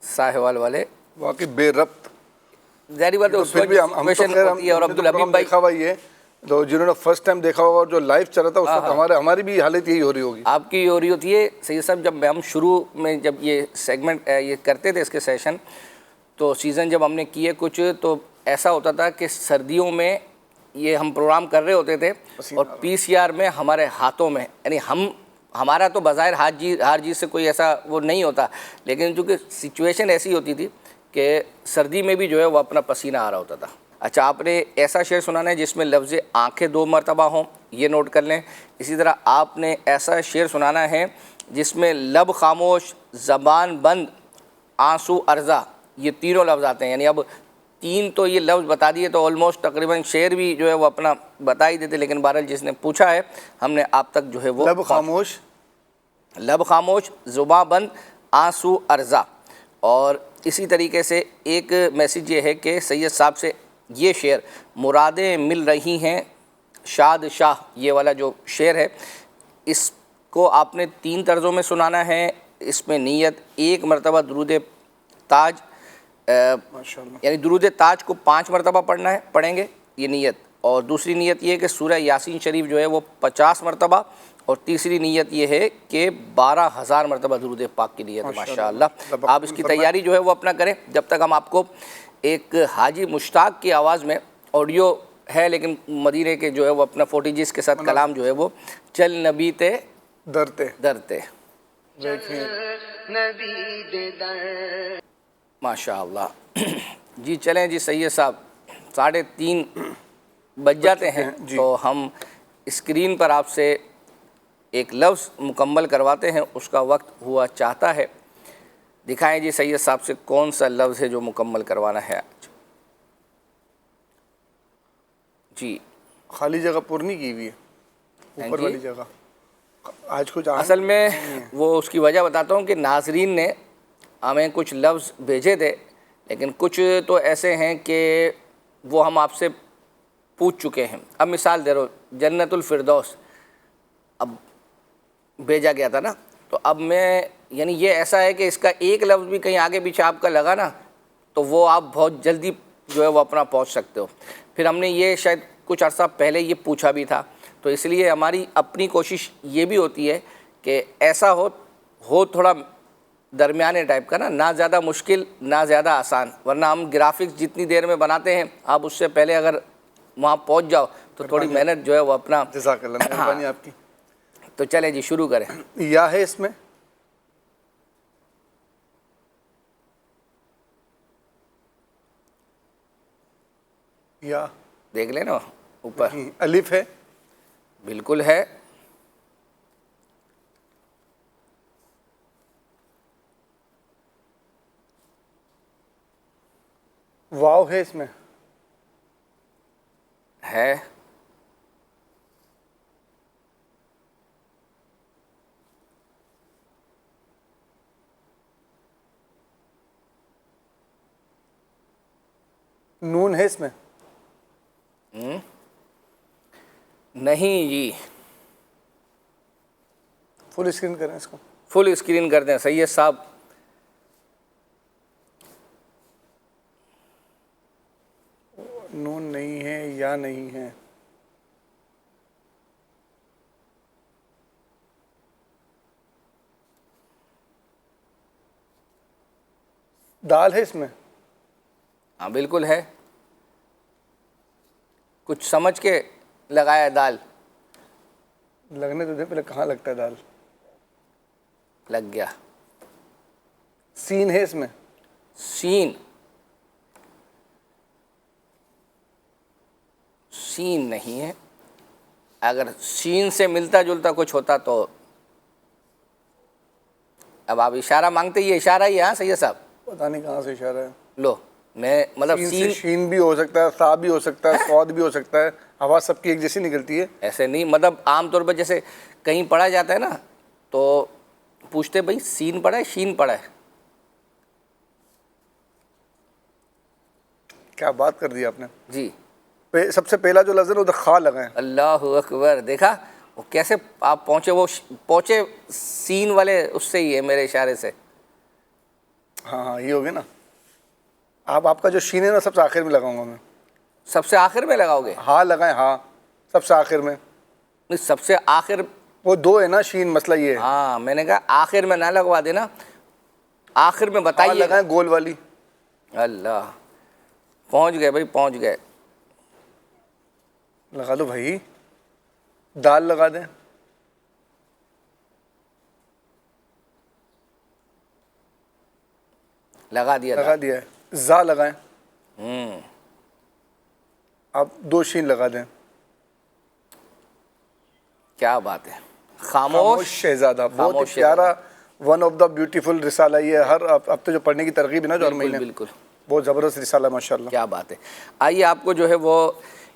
[SPEAKER 2] ساہیوال والے
[SPEAKER 3] واقعی بے ربط.
[SPEAKER 2] ظاہری بات ہے, اس وقت سچویشن ہوتی ہے. اور عبدالحبیب بھائی
[SPEAKER 3] دیکھا ہوا یہ تو جنہوں نے فرسٹ ٹائم دیکھا ہوگا اور جو لائیو چل رہا تھا اس وقت ہماری بھی حالت یہی ہو رہی ہوگی.
[SPEAKER 2] آپ کی ہو رہی ہوتی ہے سید صاحب. جب ہم شروع میں جب یہ سیگمنٹ یہ کرتے تھے اس کے سیشن، تو سیزن جب ہم نے کیے کچھ، تو ایسا ہوتا تھا کہ سردیوں میں یہ ہم پروگرام کر رہے ہوتے تھے اور PCR میں ہمارے ہاتھوں میں، یعنی ہمارا تو بظاہر ہار جیت سے کوئی ایسا وہ نہیں ہوتا، لیکن چونکہ سچویشن ایسی ہوتی تھی کہ سردی میں بھی جو ہے وہ اپنا پسینہ آ رہا ہوتا تھا. اچھا، آپ نے ایسا شعر سنانا ہے جس میں لفظ آنکھیں 2 مرتبہ ہوں، یہ نوٹ کر لیں. اسی طرح آپ نے ایسا شعر سنانا ہے جس میں لب خاموش، زبان بند، آنسو ارزا، یہ تینوں لفظ آتے ہیں. یعنی اب 3 تو یہ لفظ بتا دیے تو آلموسٹ تقریباً شعر بھی جو ہے وہ اپنا بتا ہی دیتے، لیکن بہرحال جس نے پوچھا ہے ہم نے آپ تک جو ہے وہ لب خاموش، زباں بند، آنسو ارزا. اور اسی طریقے سے ایک میسیج یہ ہے کہ سید صاحب سے یہ شعر مرادیں مل رہی ہیں شاد شاہ، یہ والا جو شعر ہے اس کو آپ نے 3 طرزوں میں سنانا ہے. اس میں نیت 1 مرتبہ درود تاج، یعنی درود تاج کو 5 مرتبہ پڑھیں گے یہ نیت. اور دوسری نیت یہ ہے کہ سورہ یاسین شریف جو ہے وہ 50 مرتبہ، اور تیسری نیت یہ ہے کہ 12,000 مرتبہ درود پاک کی نیت. ماشاءاللہ آپ اس کی تیاری جو ہے وہ اپنا کریں. جب تک ہم آپ کو ایک حاجی مشتاق کی آواز میں آڈیو ہے، لیکن مدینے کے جو ہے وہ اپنا 40 جیز کے ساتھ کلام جو ہے وہ چل نبی تے درتے ماشاءاللہ. جی چلیں جی سید صاحب، 3:30 بج جاتے ہیں تو ہم اسکرین پر آپ سے ایک لفظ مکمل کرواتے ہیں، اس کا وقت ہوا چاہتا ہے. دکھائیں جی سید صاحب سے کون سا لفظ ہے جو مکمل کروانا ہے آج. جی
[SPEAKER 3] خالی جگہ پر نہیں کی ہوئی ہے، اوپر والی جگہ آج کچھ
[SPEAKER 2] اصل میں وہ اس کی وجہ بتاتا ہوں کہ ناظرین نے ہمیں کچھ لفظ بھیجے تھے، لیکن کچھ تو ایسے ہیں کہ وہ ہم آپ سے پوچھ چکے ہیں. اب مثال دے رہا ہوں، جنت الفردوس اب بھیجا گیا تھا نا، تو اب میں یعنی یہ ایسا ہے کہ اس کا ایک لفظ بھی کہیں آگے پیچھے آپ کا لگا نا تو وہ آپ بہت جلدی جو ہے وہ اپنا پہنچ سکتے ہو. پھر ہم نے یہ شاید کچھ عرصہ پہلے یہ پوچھا بھی تھا، تو اس لیے ہماری اپنی کوشش یہ بھی ہوتی ہے کہ ایسا ہو تھوڑا درمیانے ٹائپ کا نا، نہ زیادہ مشکل نہ زیادہ آسان. ورنہ ہم گرافکس جتنی دیر میں بناتے ہیں آپ اس سے پہلے اگر وہاں پہنچ جاؤ تو تھوڑی محنت جو ہے وہ اپنا.
[SPEAKER 3] جزاک اللہ، مہربانی آپ کی.
[SPEAKER 2] تو چلیں جی شروع کریں.
[SPEAKER 3] یا ہے اس میں یا
[SPEAKER 2] دیکھ لیں نا اوپر
[SPEAKER 3] الف ہے،
[SPEAKER 2] بالکل ہے.
[SPEAKER 3] واو ہے اس میں
[SPEAKER 2] ہے،
[SPEAKER 3] نون ہے اس میں
[SPEAKER 2] نہیں جی.
[SPEAKER 3] فل اسکرین کریں اس کو،
[SPEAKER 2] فل اسکرین کر دیں سید صاحب.
[SPEAKER 3] نون نہیں ہے، یا نہیں ہے. دال ہے اس میں،
[SPEAKER 2] ہاں بالکل ہے. کچھ سمجھ کے لگایا دال.
[SPEAKER 3] لگنے تو دے پہلے، کہاں لگتا ہے دال؟
[SPEAKER 2] لگ گیا.
[SPEAKER 3] سین ہے اس میں،
[SPEAKER 2] سین نہیں ہے. اگر سین سے ملتا جلتا کچھ ہوتا تو اب آپ اشارہ مانگتے، یہ اشارہ ہی ہے. ہاں سید صاحب
[SPEAKER 3] پتہ نہیں کہاں سے اشارہ ہے.
[SPEAKER 2] لو میں مطلب
[SPEAKER 3] شین بھی ہو سکتا ہے، صاد بھی ہو سکتا ہے، سواد بھی ہو سکتا ہے. آواز سب کی ایک جیسی نکلتی ہے.
[SPEAKER 2] ایسے نہیں، مطلب عام طور پر جیسے کہیں پڑھا جاتا ہے نا تو پوچھتے بھائی سین پڑھا ہے شین پڑھا ہے.
[SPEAKER 3] کیا بات کر دی آپ نے.
[SPEAKER 2] جی
[SPEAKER 3] سب سے پہلا جو لفظ ہے ادھر خا لگائیں.
[SPEAKER 2] اللہ اکبر. دیکھا وہ کیسے آپ پہنچے، وہ پہنچے سین والے اس سے ہی ہے میرے اشارے سے.
[SPEAKER 3] ہاں یہ ہو گیا نا. آپ کا جو شین ہے نا سب سے آخر میں لگاؤں گا میں.
[SPEAKER 2] سب سے آخر میں لگاؤ گے؟
[SPEAKER 3] ہاں لگائیں. ہاں سب سے آخر میں؟
[SPEAKER 2] سب سے آخر
[SPEAKER 3] وہ دو ہے نا شین، مسئلہ یہ ہے.
[SPEAKER 2] ہاں میں نے کہا آخر میں نہ لگوا دینا، آخر میں بتائیے.
[SPEAKER 3] لگائیں گول والی.
[SPEAKER 2] اللہ، پہنچ گئے بھائی، پہنچ گئے.
[SPEAKER 3] لگا دو بھائی، دال لگا دیں.
[SPEAKER 2] لگا دیا،
[SPEAKER 3] لگا دیا ہے. زا لگائیں. آپ دو شین لگا دیں.
[SPEAKER 2] کیا بات ہے. خاموش
[SPEAKER 3] شہزادہ، بہت ہی پیارا، ون آف دا بیوٹیفل رسالہ یہ ہے. ہر ہفتے جو پڑھنے کی ترغیب ہے نا جو ہر مہینے،
[SPEAKER 2] بالکل
[SPEAKER 3] بہت زبردست رسالہ ماشاءاللہ.
[SPEAKER 2] کیا بات ہے. آئیے آپ کو جو ہے وہ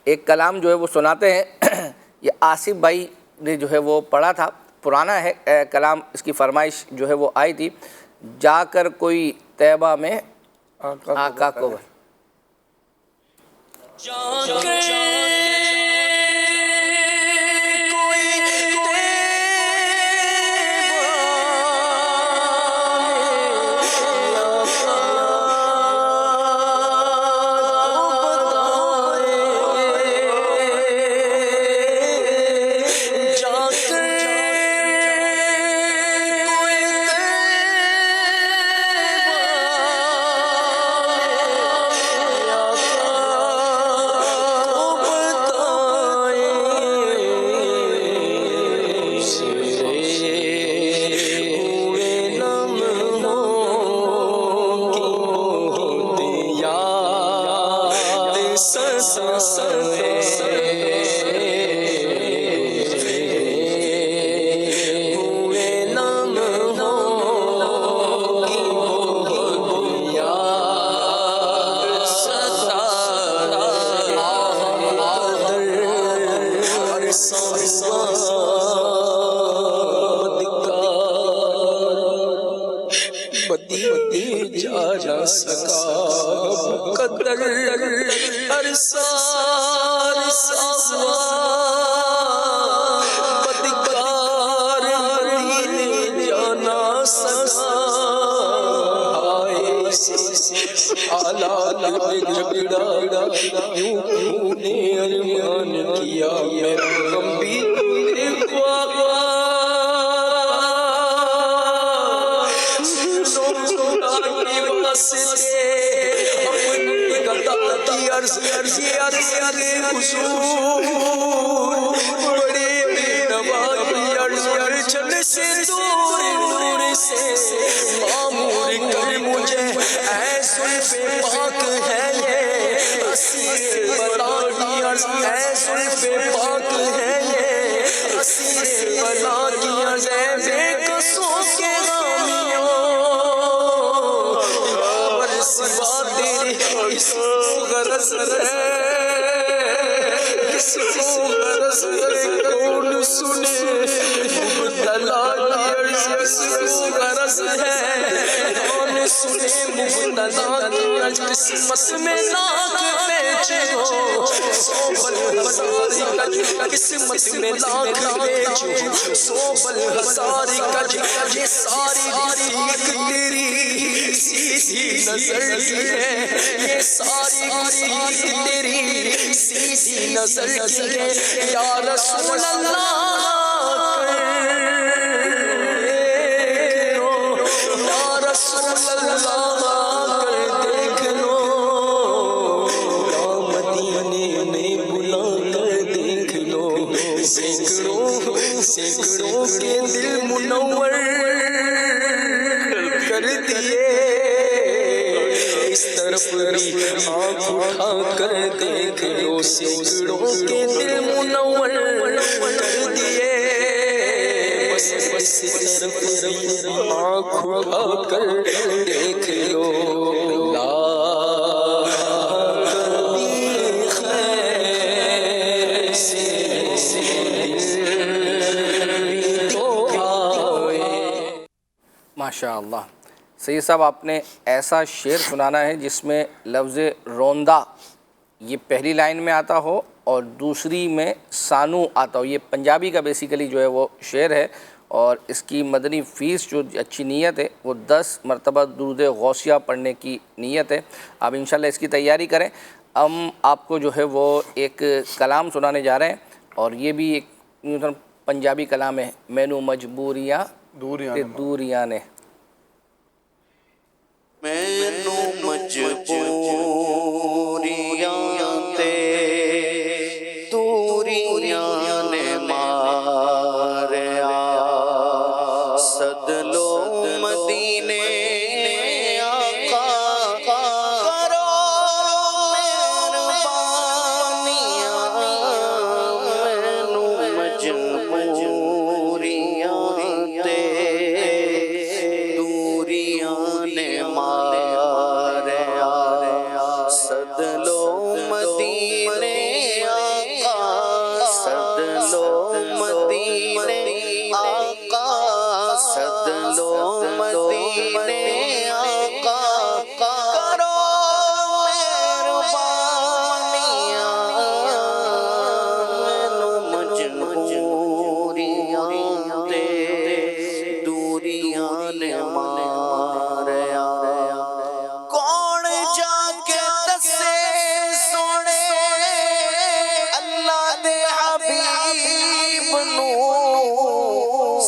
[SPEAKER 2] ایک کلام جو ہے وہ سناتے ہیں. یہ آصف بھائی نے جو ہے وہ پڑھا تھا، پرانا ہے کلام. اس کی فرمائش جو ہے وہ آئی تھی، جا کر کوئی طیبہ میں آقا کو ماشاءاللہ. سید صاحب آپ نے ایسا شعر سنانا ہے جس میں لفظ روندہ یہ پہلی لائن میں آتا ہو اور دوسری میں سانو آتا ہو. یہ پنجابی کا بیسیکلی جو ہے وہ شعر ہے اور اس کی مدنی فیس جو اچھی نیت ہے وہ 10 مرتبہ درود غوثیہ پڑھنے کی نیت ہے. آپ انشاءاللہ اس کی تیاری کریں. ہم آپ کو جو ہے وہ ایک کلام سنانے جا رہے ہیں. اور یہ بھی ایک پنجابی کلام ہے، مینو مجبوریاں تے دوریاں نے،
[SPEAKER 1] مینو مجبوریاں تے دوریاں نے ماریا، سد لو مدینے آقا کرو مہربانیاں، مینو مجبوریاں تے دوریاں نے ماریا، سد لو مدینے آقا، سد لو مدینے آقا، سد لو مدینے آقا، کرو مہربانیاں، مینو مجبوریاں تے دوریاں نے ماریا، کون جا کے دسے سونے اللہ دے حبیب نو،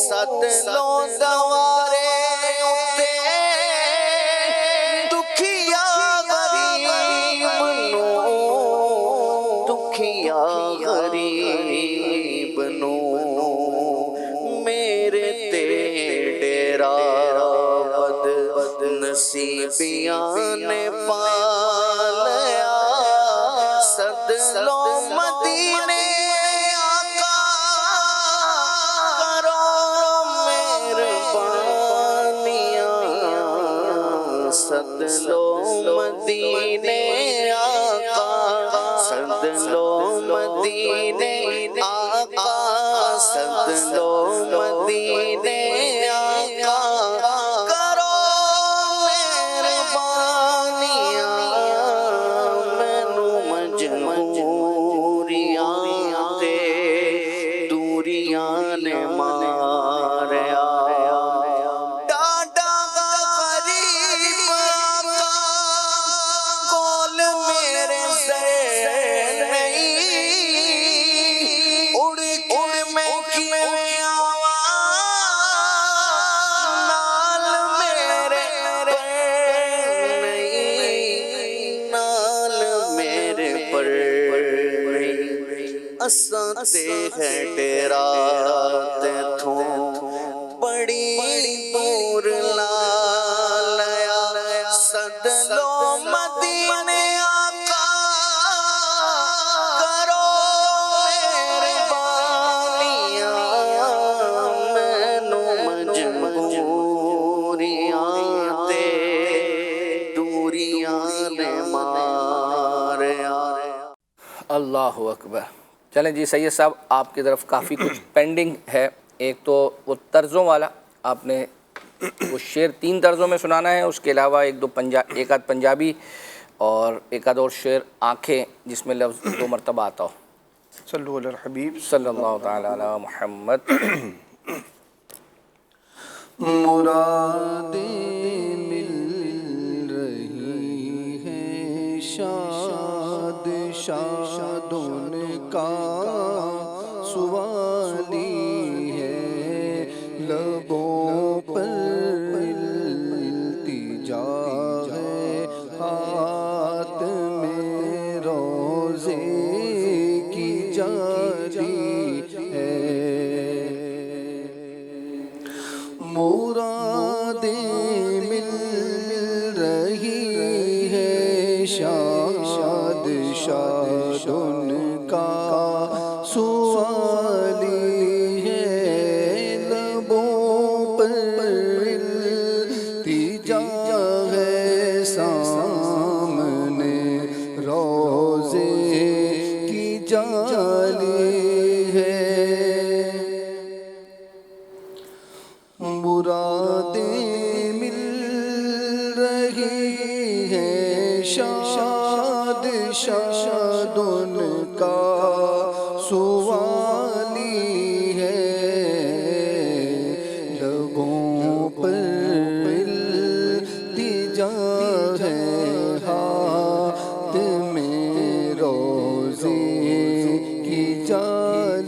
[SPEAKER 1] سد لو دوارے اتے دکھیا غریب نو، دکھیا غریب نو، میرے تے ڈیرا بد نصیبیاں نے پالیا، سد لو مدینے آقا کرو مہربانیاں، سد لو مدینے آقا، سد لو مدینے آقا، سد لو مدینے آقا، کرو مہربانیاں، مینو مجبوریاں تے دوریاں نے ماریا، ڈاڈا غریب آقا کول میرے زیر نہیں، اڑ کے میں کیویں آواں، نال میرے پر نہیں، نال میرے پر نہیں، اساں تے ہے ڈیرا تیتھوں بڑی دور لا لیا، سد لو مدینے آقا کرو مہربانیاں، مینو مجبوریاں تے دوریاں نے ماریا۔
[SPEAKER 2] اللہ اکبر۔ چلیں جی سید صاحب، آپ کی طرف کافی کچھ پینڈنگ ہے، ایک تو وہ طرزوں والا آپ نے وہ شعر 3 طرزوں میں سنانا ہے، اس کے علاوہ ایک آدھ پنجابی اور ایک آدھ اور شعر آنکھیں جس میں لفظ 2 مرتبہ آتا ہو۔
[SPEAKER 3] صلو علی الحبیب
[SPEAKER 2] صلی اللہ تعالیٰ علی محمد۔
[SPEAKER 1] مرادیں مل رہی ہیں، شاد شادون کا سوالی ہے، لبوں پر التجا ہے، ہاتھ میں روزے کی جاری ہے، مرادیں مل رہی ہے، شاد شاد ان کا سوالی ہے، لبوں پر التجا ہے، سامنے روزے کی جالی ہے، مرادیں مل رہی ہیں، شاد شاد ان کا سوالی ہے، لبوں پر التجا ہے، ہاتھ میں روزے کی جالی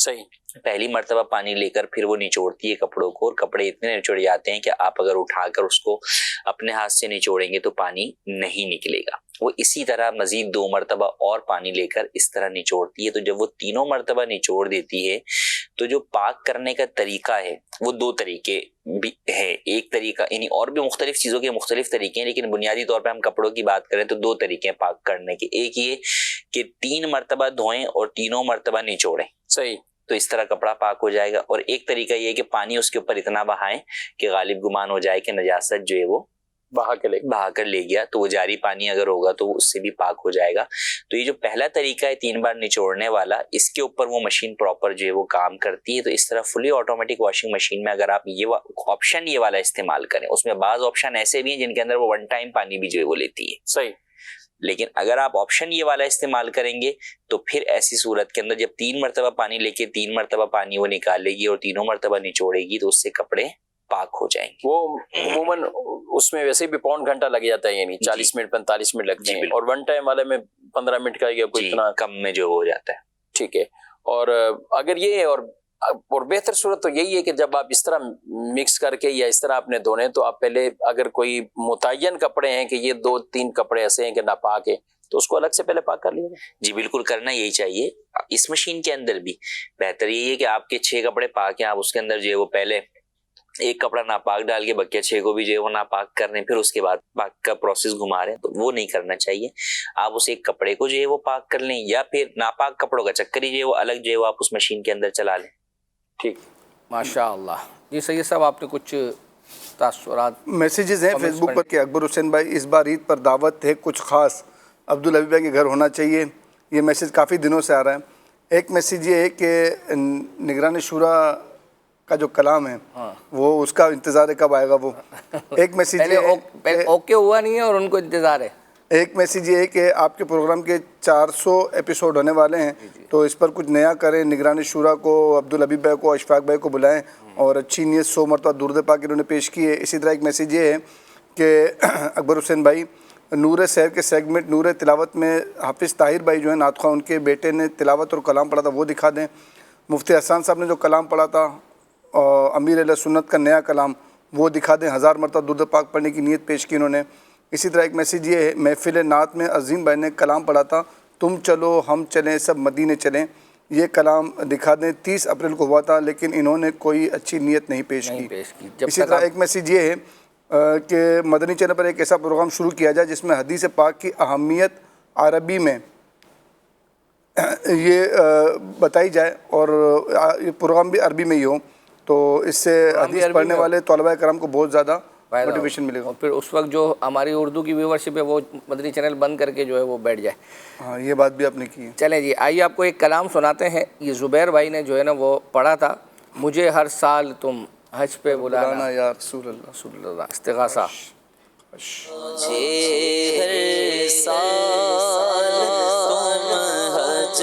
[SPEAKER 8] صحیح.
[SPEAKER 14] پہلی مرتبہ پانی لے کر پھر وہ نچوڑتی ہے کپڑوں کو، اور کپڑے اتنے نچوڑ جاتے ہیں کہ آپ اگر اٹھا کر اس کو اپنے ہاتھ سے نچوڑیں گے تو پانی نہیں نکلے گا. وہ اسی طرح مزید 2 مرتبہ اور پانی لے کر اس طرح نچوڑتی ہے. تو جب وہ تینوں مرتبہ نچوڑ دیتی ہے تو جو پاک کرنے کا طریقہ ہے وہ 2 طریقے بھی ہے. ایک طریقہ یعنی اور بھی مختلف چیزوں کے مختلف طریقے ہیں، لیکن بنیادی طور پہ ہم کپڑوں کی بات کریں تو 2 طریقے ہیں پاک کرنے کے. ایک یہ کہ 3 مرتبہ دھوئیں اور تینوں مرتبہ نچوڑیں.
[SPEAKER 8] صحیح.
[SPEAKER 14] تو اس طرح کپڑا پاک ہو جائے گا. اور ایک طریقہ یہ ہے کہ پانی اس کے اوپر اتنا بہائیں کہ غالب گمان ہو جائے کہ نجاست جو ہے وہ بہا کر لے گیا، تو وہ جاری پانی اگر ہوگا تو اس سے بھی پاک ہو جائے گا. تو یہ جو پہلا طریقہ ہے 3 بار نچوڑنے والا، اس کے اوپر وہ مشین پراپر جو ہے وہ کام کرتی ہے. تو اس طرح فلی آٹومیٹک واشنگ مشین میں اگر آپ یہ آپشن یہ والا استعمال کریں، اس میں بعض آپشن ایسے بھی ہیں جن کے اندر وہ 1 ٹائم پانی بھی جو ہے وہ لیتی ہے.
[SPEAKER 8] صحیح.
[SPEAKER 14] لیکن اگر آپ آپشن یہ والا استعمال کریں گے تو پھر ایسی صورت کے اندر جب 3 مرتبہ پانی لے کے 3 مرتبہ پانی وہ نکالے گی اور تینوں مرتبہ نچوڑے گی تو اس سے کپڑے پاک ہو جائیں گے.
[SPEAKER 8] وہ عموماً اس میں ویسے بھی پون گھنٹہ لگ جاتا ہے، یعنی 40 منٹ 45 منٹ لگتے ہیں، اور 1 ٹائم والے میں 15 منٹ کا یا کوئی اتنا
[SPEAKER 14] کم میں جو ہو جاتا ہے.
[SPEAKER 8] ٹھیک ہے. اور اگر یہ اور بہتر صورت تو یہی ہے کہ جب آپ اس طرح مکس کر کے یا اس طرح آپ نے دھونے تو آپ پہلے اگر کوئی متعین کپڑے ہیں کہ یہ 2-3 کپڑے ایسے ہیں کہ ناپاک ہے تو اس کو الگ سے پہلے پاک کر لیجیے.
[SPEAKER 14] جی بالکل کرنا یہی چاہیے. اس مشین کے اندر بھی بہتر یہی ہے کہ آپ کے 6 کپڑے پاک ہیں، آپ اس کے اندر جو ہے وہ پہلے ایک کپڑا ناپاک ڈال کے بقیہ 6 کو بھی جو ہے وہ ناپاک کر رہے ہیں، پھر اس کے بعد پاک کا پروسیس گھما رہے ہیں، تو وہ نہیں کرنا چاہیے. آپ اس ایک کپڑے کو جو ہے وہ پاک کر لیں، یا پھر ناپاک کپڑوں کا چکر ہی جو ہے وہ الگ جو ہے وہ آپ اس مشین کے اندر چلا لیں.
[SPEAKER 8] ٹھیک.
[SPEAKER 2] ماشاء اللہ. جی سید صاحب آپ نے کچھ تاثرات
[SPEAKER 3] میسیجز ہیں فیس بک پر کہ اکبر حسین بھائی اس بار عید پر دعوت ہے کچھ خاص، عبدالحبیب بھائی کے گھر ہونا چاہیے. یہ میسیج کافی دنوں سے آ رہا ہے. ایک میسیج یہ ہے کہ نگران شورا کا جو کلام ہے وہ اس کا انتظار ہے کب آئے گا. وہ ایک میسیج
[SPEAKER 2] اوکے ہوا نہیں ہے اور ان کو انتظار ہے.
[SPEAKER 3] ایک میسیج یہ ہے کہ آپ کے پروگرام کے 400 ایپیسوڈ ہونے والے ہیں تو اس پر کچھ نیا کریں. نگران شورا کو عبدالحبیب بھائی کو اشفاق بھائی کو بلائیں اور اچھی نیت 100 مرتبہ درود پاک انہوں نے پیش کی ہے. اسی طرح ایک میسیج یہ ہے کہ اکبر حسین بھائی نور سحر کے سیگمنٹ نور تلاوت میں حافظ طاہر بھائی جو ہیں نعت خواہ، ان کے بیٹے نے تلاوت اور کلام پڑھا تھا، وہ دکھا دیں. مفتی حسان صاحب نے جو کلام پڑھا تھا امیر اہل سنت کا نیا کلام وہ دکھا دیں. 1000 مرتبہ درود پاک پڑھنے کی نیت پیش کی انہوں نے. اسی طرح ایک میسیج یہ ہے محفل نعت میں عظیم بھائی نے کلام پڑھا تھا تم چلو ہم چلیں سب مدینے چلیں، یہ کلام دکھا دیں. 30 اپریل کو ہوا تھا لیکن انہوں نے کوئی اچھی نیت نہیں پیش کی. اسی طرح ایک میسیج یہ ہے کہ مدنی چینل پر ایک ایسا پروگرام شروع کیا جائے جس میں حدیث پاک کی اہمیت عربی میں یہ بتائی جائے اور یہ پروگرام بھی عربی میں ہی ہو، تو اس سے حدیث پڑھنے والے طلباء کرام کو بہت زیادہ موٹیویشن ملے گا.
[SPEAKER 2] پھر اس وقت جو ہماری اردو کی ویورشپ ہے وہ مدنی چینل بند کر کے جو ہے وہ بیٹھ جائے.
[SPEAKER 3] ہاں یہ بات بھی آپ نے کی ہے.
[SPEAKER 2] چلیں جی آئیے آپ کو ایک کلام سناتے ہیں. یہ زبیر بھائی نے جو ہے نا وہ پڑھا تھا، مجھے ہر سال تم حج پہ بلانا
[SPEAKER 3] یا رسول اللہ.
[SPEAKER 2] رسول اللہ استغاثہ.
[SPEAKER 14] مجھے ہر سال تم حج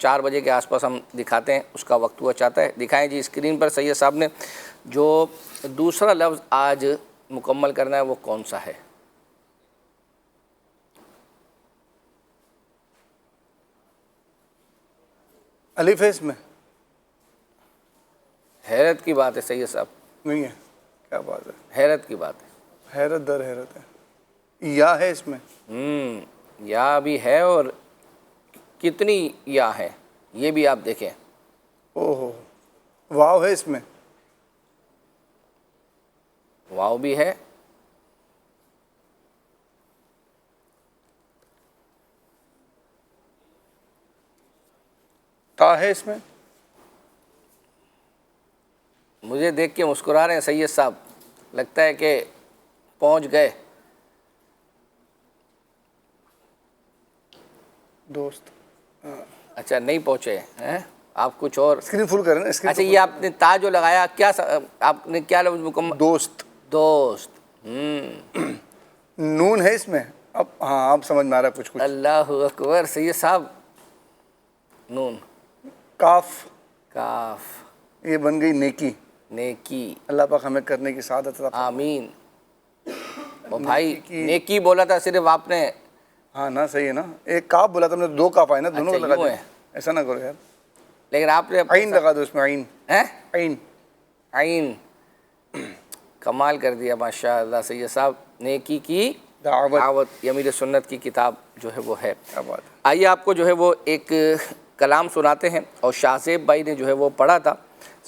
[SPEAKER 2] 4 بجے کے آس پاس ہم دکھاتے ہیں، اس کا وقت ہوا چاہتا ہے دکھائیں جی اسکرین پر۔ سید صاحب نے جو دوسرا لفظ آج مکمل کرنا ہے وہ کون سا ہے؟
[SPEAKER 3] الف ہے اس میں؟
[SPEAKER 2] حیرت کی بات ہے سید صاحب،
[SPEAKER 3] نہیں ہے، کیا بات ہے،
[SPEAKER 2] حیرت کی بات ہے،
[SPEAKER 3] حیرت در حیرت ہے۔ یا ہے اس میں؟
[SPEAKER 2] یا بھی ہے، اور کتنی یا ہے یہ بھی آپ دیکھیں۔
[SPEAKER 3] اوہو، واو ہے اس میں؟
[SPEAKER 2] واو بھی ہے،
[SPEAKER 3] تا ہے اس میں؟
[SPEAKER 2] مجھے دیکھ کے مسکرا رہے ہیں سید صاحب، لگتا ہے کہ پہنچ گئے۔
[SPEAKER 3] دوست،
[SPEAKER 2] اچھا نہیں پہنچے ہیں آپ، کچھ اور
[SPEAKER 3] اسکرین فل کریں نا۔
[SPEAKER 2] اچھا یہ آپ نے تا جو لگایا کیا آپ نے کیا لفظ مکمل؟
[SPEAKER 3] دوست،
[SPEAKER 2] دوست۔
[SPEAKER 3] نون ہے اس میں؟ اب ہاں اب سمجھ میں آ رہا ہے کچھ کچھ۔
[SPEAKER 2] اللہ اکبر سید صاحب، نون،
[SPEAKER 3] کاف،
[SPEAKER 2] کاف،
[SPEAKER 3] یہ بن گئی نیکی۔
[SPEAKER 2] نیکی،
[SPEAKER 3] اللہ پاک ہمیں کرنے کی سعادت عطا فرمائے۔
[SPEAKER 2] آمین۔ وہ بھائی نیکی بولا تھا صرف آپ نے،
[SPEAKER 3] ہاں نا صحیح ہے نا، ایک کاف بولا تھا ہم نے، 2 کاف آئے نا، دونوں
[SPEAKER 2] اچھا،
[SPEAKER 3] لگا
[SPEAKER 2] یوں
[SPEAKER 3] دیں،
[SPEAKER 2] ہے۔
[SPEAKER 3] ایسا نہ کرو یار،
[SPEAKER 2] لیکن آپ نے
[SPEAKER 3] عین لگا دو اس میں، عین، عین،
[SPEAKER 2] عین، کمال کر دیا ماشاء اللہ سید صاحب۔ نیکی کی دعوت، یہ امیر سنت کی کتاب جو ہے وہ ہے۔
[SPEAKER 3] کیا بات ہے۔
[SPEAKER 2] آئیے آپ کو جو ہے وہ ایک کلام سناتے ہیں، اور شاہ زیب بھائی نے جو ہے وہ پڑھا تھا،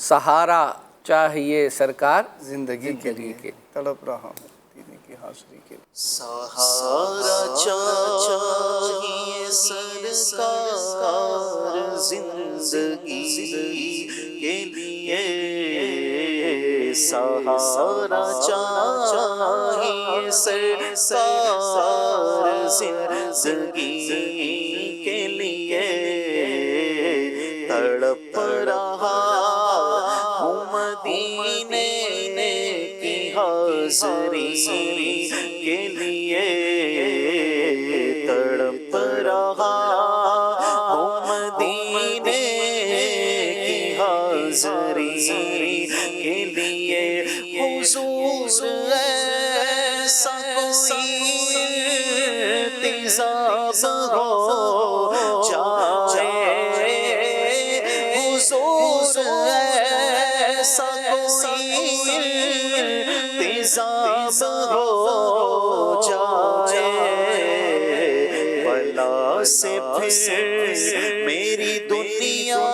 [SPEAKER 2] سہارا چاہیے سرکار
[SPEAKER 3] زندگی کے لیے تڑپ رہا ہوں دینے کی حاضری کے لیے۔
[SPEAKER 1] سہارا چاہیے سرکار زندگی کے لیے، سہارا چاہیے سرکار زندگی کے لیے، تڑپ رہا ہوں مدینے کی حاضری کے لیے، تڑپ رہا ہوں مدینے کی حاضری کے لیے، حضور ایسا کوئی التزام ہو جائے، حضور ایسا کوئی التزام ہو جائے، بلا سے پھر میری دنیا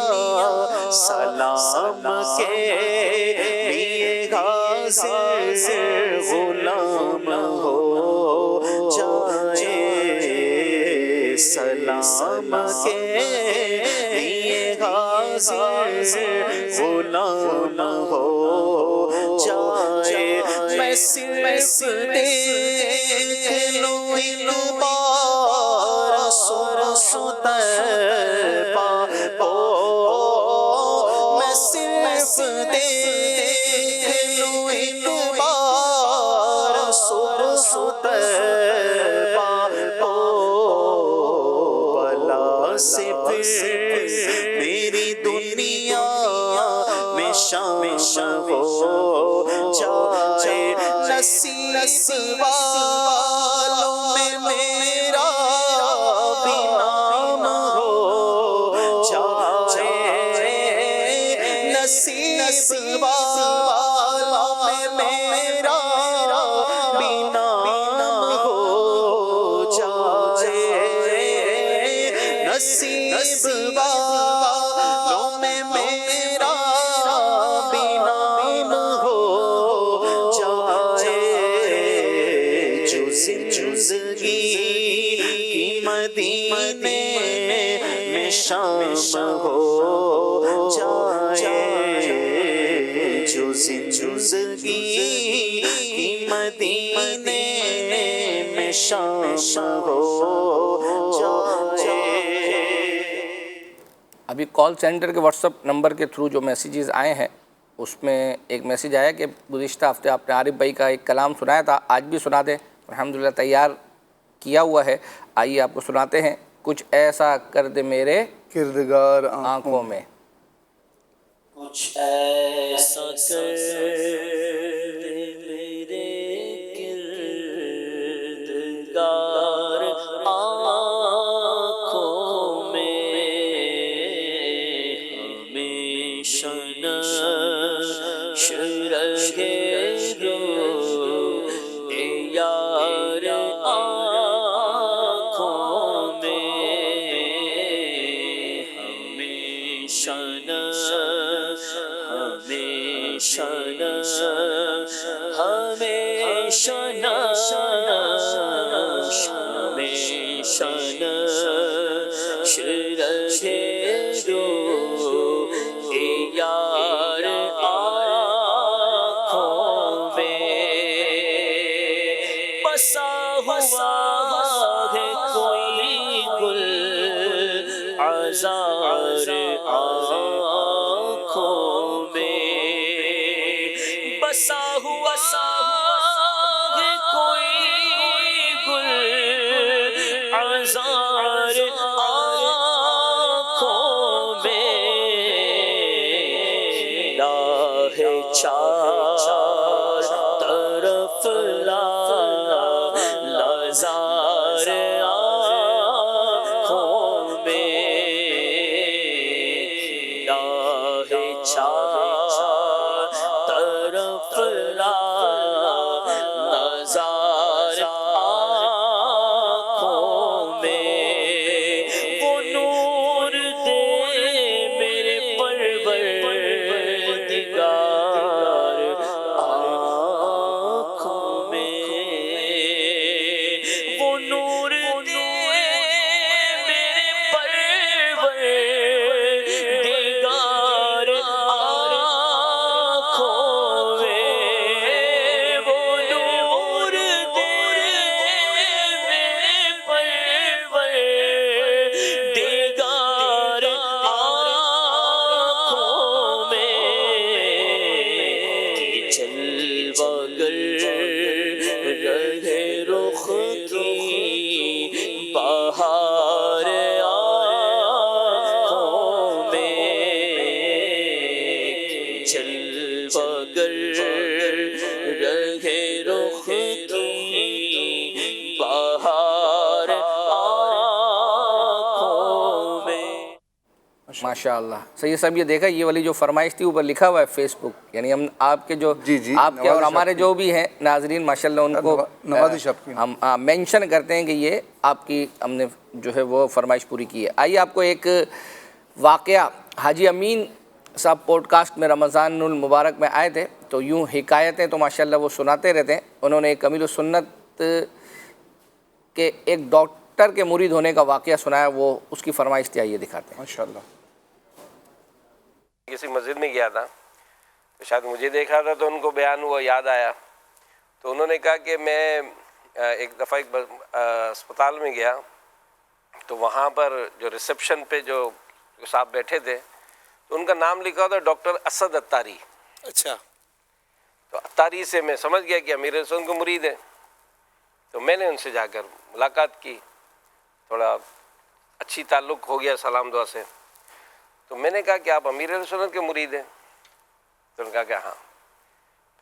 [SPEAKER 1] سلام کے لیے حاضر غلام ہو جائے، سلام کے لیے حاضر غلام ہو جائے، میں صرف دیکھ لوں ایک بار طیبہ کو، میں صرف دیکھ لوں ایک بار طیبہ کو، بلا سے پھر میری دنیا میں شام ہو جائے، نصیب والوں میں میرا بھی نام ہو جائے، نصیب والوں میں میرا بھی نام ہو جائے، نصیب والوں میں میرا بھی نام ہو جائے، جو زندگی کی مدینے میں شام ہو جائے، جو زندگی کی مدینے میں شام ہو جائے۔
[SPEAKER 2] ابھی کال سینٹر کے واٹس اپ نمبر کے تھرو جو میسیجز آئے ہیں اس میں ایک میسیج آیا کہ گزشتہ ہفتے آپ نے عارف بھائی کا ایک کلام سنایا تھا، آج بھی سنا دیں، الحمدللہ تیار کیا ہوا ہے، آئیے آپ کو سناتے ہیں۔ کچھ ایسا کر دے میرے
[SPEAKER 3] کردگار
[SPEAKER 2] آنکھوں میں.
[SPEAKER 8] کچھ ایسا کر میرے کردگار آنکھوں میں، ہمیشہ نقش رہے روح یار آنکھوں میں، ہمیشہ ہمیشہ ہمیشہ ہمیشہ رہے روح یار آنکھوں میں. بسا ہوا ہے کوئی گل عذار آنکھوں میں، بسا ہوا ہے کوئی گل عذار آنکھوں میں، راہ چار طرف لازار آنکھوں میں، راہ چار طرف لازار آنکھوں میں، وہ نور دے میرے پروردگار آنکھوں میں، وہ نور دے میرے پروردگار آنکھوں میں، وہ نور دے میرے پروردگار آنکھوں میں، جلوہ گر رہے رخ کی بہار آنکھوں میں، جلوہ گر رہے رخ کی بہار آنکھوں میں.
[SPEAKER 2] ماشاء اللہ. سید صاحب یہ دیکھا یہ والی جو فرمائش تھی اوپر لکھا ہوا ہے فیس بک، یعنی ہم آپ کے جو آپ کے اور ہمارے جو بھی ہیں ناظرین ماشاءاللہ ان کو
[SPEAKER 3] نوازش آپ کی
[SPEAKER 2] ہم مینشن کرتے ہیں کہ یہ آپ کی ہم نے جو ہے وہ فرمائش پوری کی ہے. آئیے آپ کو ایک واقعہ، حاجی امین صاحب پوڈ کاسٹ میں رمضان المبارک میں آئے تھے تو یوں حکایتیں تو ماشاءاللہ وہ سناتے رہتے ہیں. انہوں نے ایک کمیل السنت کے ایک ڈاکٹر کے مرید ہونے کا واقعہ سنایا، وہ اس کی فرمائش تھی. آئیے دکھاتے ہیں.
[SPEAKER 3] ماشاءاللہ.
[SPEAKER 11] کسی مسجد میں گیا تھا تو شاید مجھے دیکھا تھا تو ان کو بیان ہوا، یاد آیا تو انہوں نے کہا کہ میں ایک دفعہ ایک اسپتال میں گیا تو وہاں پر جو ریسیپشن پہ جو صاحب بیٹھے تھے تو ان کا نام لکھا تھا ڈاکٹر اسد اتاری.
[SPEAKER 12] اچھا.
[SPEAKER 11] تو اتاری سے میں سمجھ گیا کہ امیر سنت کو مرید ہے، تو میں نے ان سے جا کر ملاقات کی، تھوڑا اچھی تعلق ہو گیا سلام دعا سے. تو میں نے کہا کہ آپ امیر سنت کے مرید ہیں؟ تو انہوں نے کہا کہ ہاں.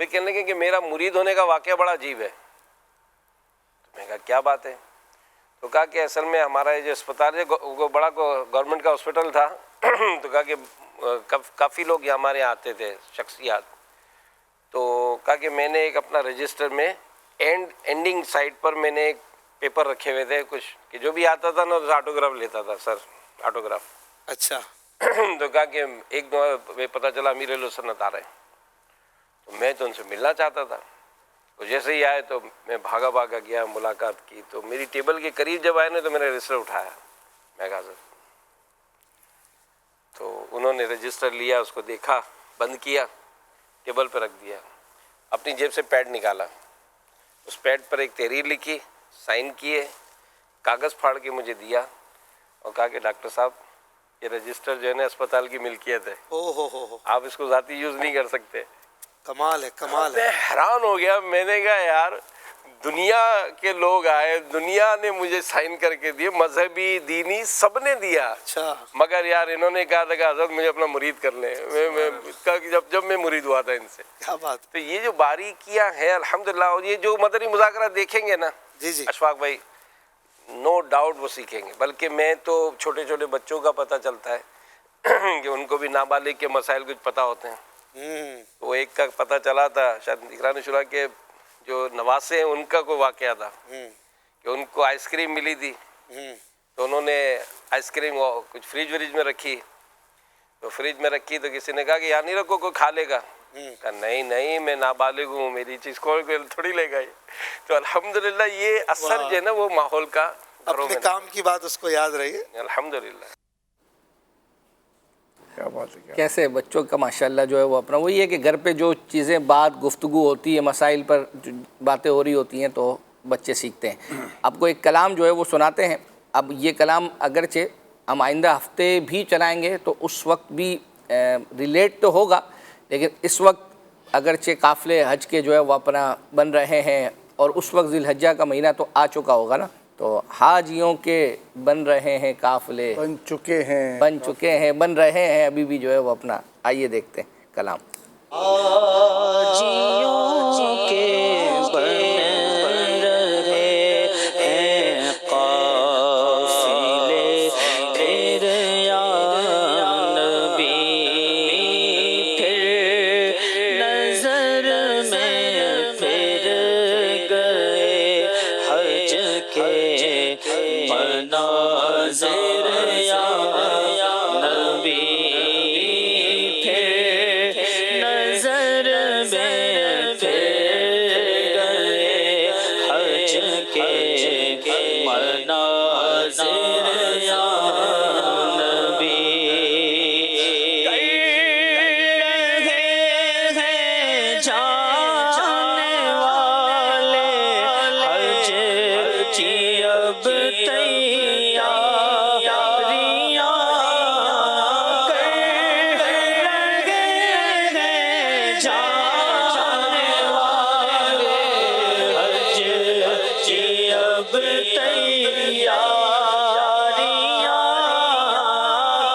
[SPEAKER 11] پھر کہنے لگے کہ میرا مرید ہونے کا واقعہ بڑا عجیب ہے. تو میں نے کہا کیا بات ہے؟ تو کہا کہ اصل میں ہمارا یہ جو اسپتال ہے وہ بڑا گورنمنٹ کا ہاسپٹل تھا تو کہا کہ کافی لوگ یہ ہمارے یہاں آتے تھے شخصیات. تو کہا کہ میں نے ایک اپنا رجسٹر میں اینڈنگ سائٹ پر میں نے ایک پیپر رکھے ہوئے تھے کچھ کہ جو بھی آتا تھا نا اس آٹوگراف لیتا تھا سر آٹوگراف.
[SPEAKER 12] اچھا.
[SPEAKER 11] تو کہا کہ ایک دو پتہ چلا امیر اہل سنت آ رہے ہیں تو میں تو ان سے ملنا چاہتا تھا. تو جیسے ہی آئے تو میں بھاگا گیا ملاقات کی. تو میری ٹیبل کے قریب جب آئے نا تو میں نے رجسٹر اٹھایا. میں کہا سر تو انہوں نے رجسٹر لیا، اس کو دیکھا، بند کیا، ٹیبل پہ رکھ دیا. اپنی جیب سے پیڈ نکالا، اس پیڈ پر ایک تحریر لکھی، سائن کیے، کاغذ پھاڑ کے مجھے دیا اور کہا کہ ڈاکٹر صاحب یہ رجسٹر جو ہے نا اسپتال کی ملکیت ہے، آپ اس کو ذاتی یوز نہیں کر سکتے.
[SPEAKER 12] کمال ہے، کمال ہے.
[SPEAKER 11] میں حیران ہو گیا. میں نے کہا یار دنیا کے لوگ آئے, دنیا نے مجھے سائن کر کے دیے, مذہبی دینی سب نے دیا,
[SPEAKER 12] اچھا
[SPEAKER 11] مگر یار انہوں نے کہا تھا کہ حضرت مجھے اپنا مرید کر لیں. جب میں مرید ہوا تھا ان سے,
[SPEAKER 12] کیا بات.
[SPEAKER 11] تو یہ جو باریکیاں ہیں الحمدللہ, اور یہ جو مدنی مذاکرہ دیکھیں گے نا
[SPEAKER 12] جی جی
[SPEAKER 11] اشفاق بھائی, نو ڈاؤٹ وہ سیکھیں گے. بلکہ میں تو چھوٹے چھوٹے بچوں کا پتہ چلتا ہے کہ ان کو بھی نابالغ کے مسائل کچھ پتہ ہوتے ہیں. وہ ایک کا پتہ چلا تھا, شاید اقران شورا کے جو نواسے ہیں ان کا کوئی واقعہ تھا کہ ان کو آئس کریم ملی تھی, تو انہوں نے آئس کریم کچھ فریج وریج میں رکھی, تو فریج میں رکھی تو کسی نے کہا کہ یہاں نہیں رکھو, کوئی کھا لے گا. کہا نہیں نہیں, میں نابالغ ہوں, میری چیز کو تھوڑی لے گا. تو الحمدللہ یہ اثر جو ہے نا وہ ماحول کا
[SPEAKER 12] اپنے کام کی بات اس کو یاد رہی ہے.
[SPEAKER 11] الحمدللہ.
[SPEAKER 3] کیا بات ہے.
[SPEAKER 2] کیسے بچوں کا ماشاءاللہ جو ہے وہ اپنا وہی ہے کہ گھر پہ جو چیزیں بات گفتگو ہوتی ہے, مسائل پر جو باتیں ہو رہی ہوتی ہیں تو بچے سیکھتے ہیں. آپ کو ایک کلام جو ہے وہ سناتے ہیں. اب یہ کلام اگرچہ ہم آئندہ ہفتے بھی چلائیں گے تو اس وقت بھی ریلیٹ تو ہوگا, لیکن اس وقت اگرچہ قافلے حج کے جو ہے وہ اپنا بن رہے ہیں اور اس وقت ذی الحجہ کا مہینہ تو آ چکا ہوگا نا, تو حاجیوں کے بن رہے ہیں قافلے,
[SPEAKER 3] بن چکے ہیں
[SPEAKER 2] بن رہے ہیں ابھی بھی جو ہے وہ اپنا. آئیے دیکھتے ہیں کلام.
[SPEAKER 8] حاجیوں کے بن رہے ہیں قافلے تیرے یا نبی, پھر نظر میں پھر گئے حج کے مناظر یا نبی, پھر نظر میں پھر گئے حج کے مناظر یا نبی. جانے والے حج کی اب تیاریاں کر رہے ہیں. جانے والے حج کی اب تیاریاں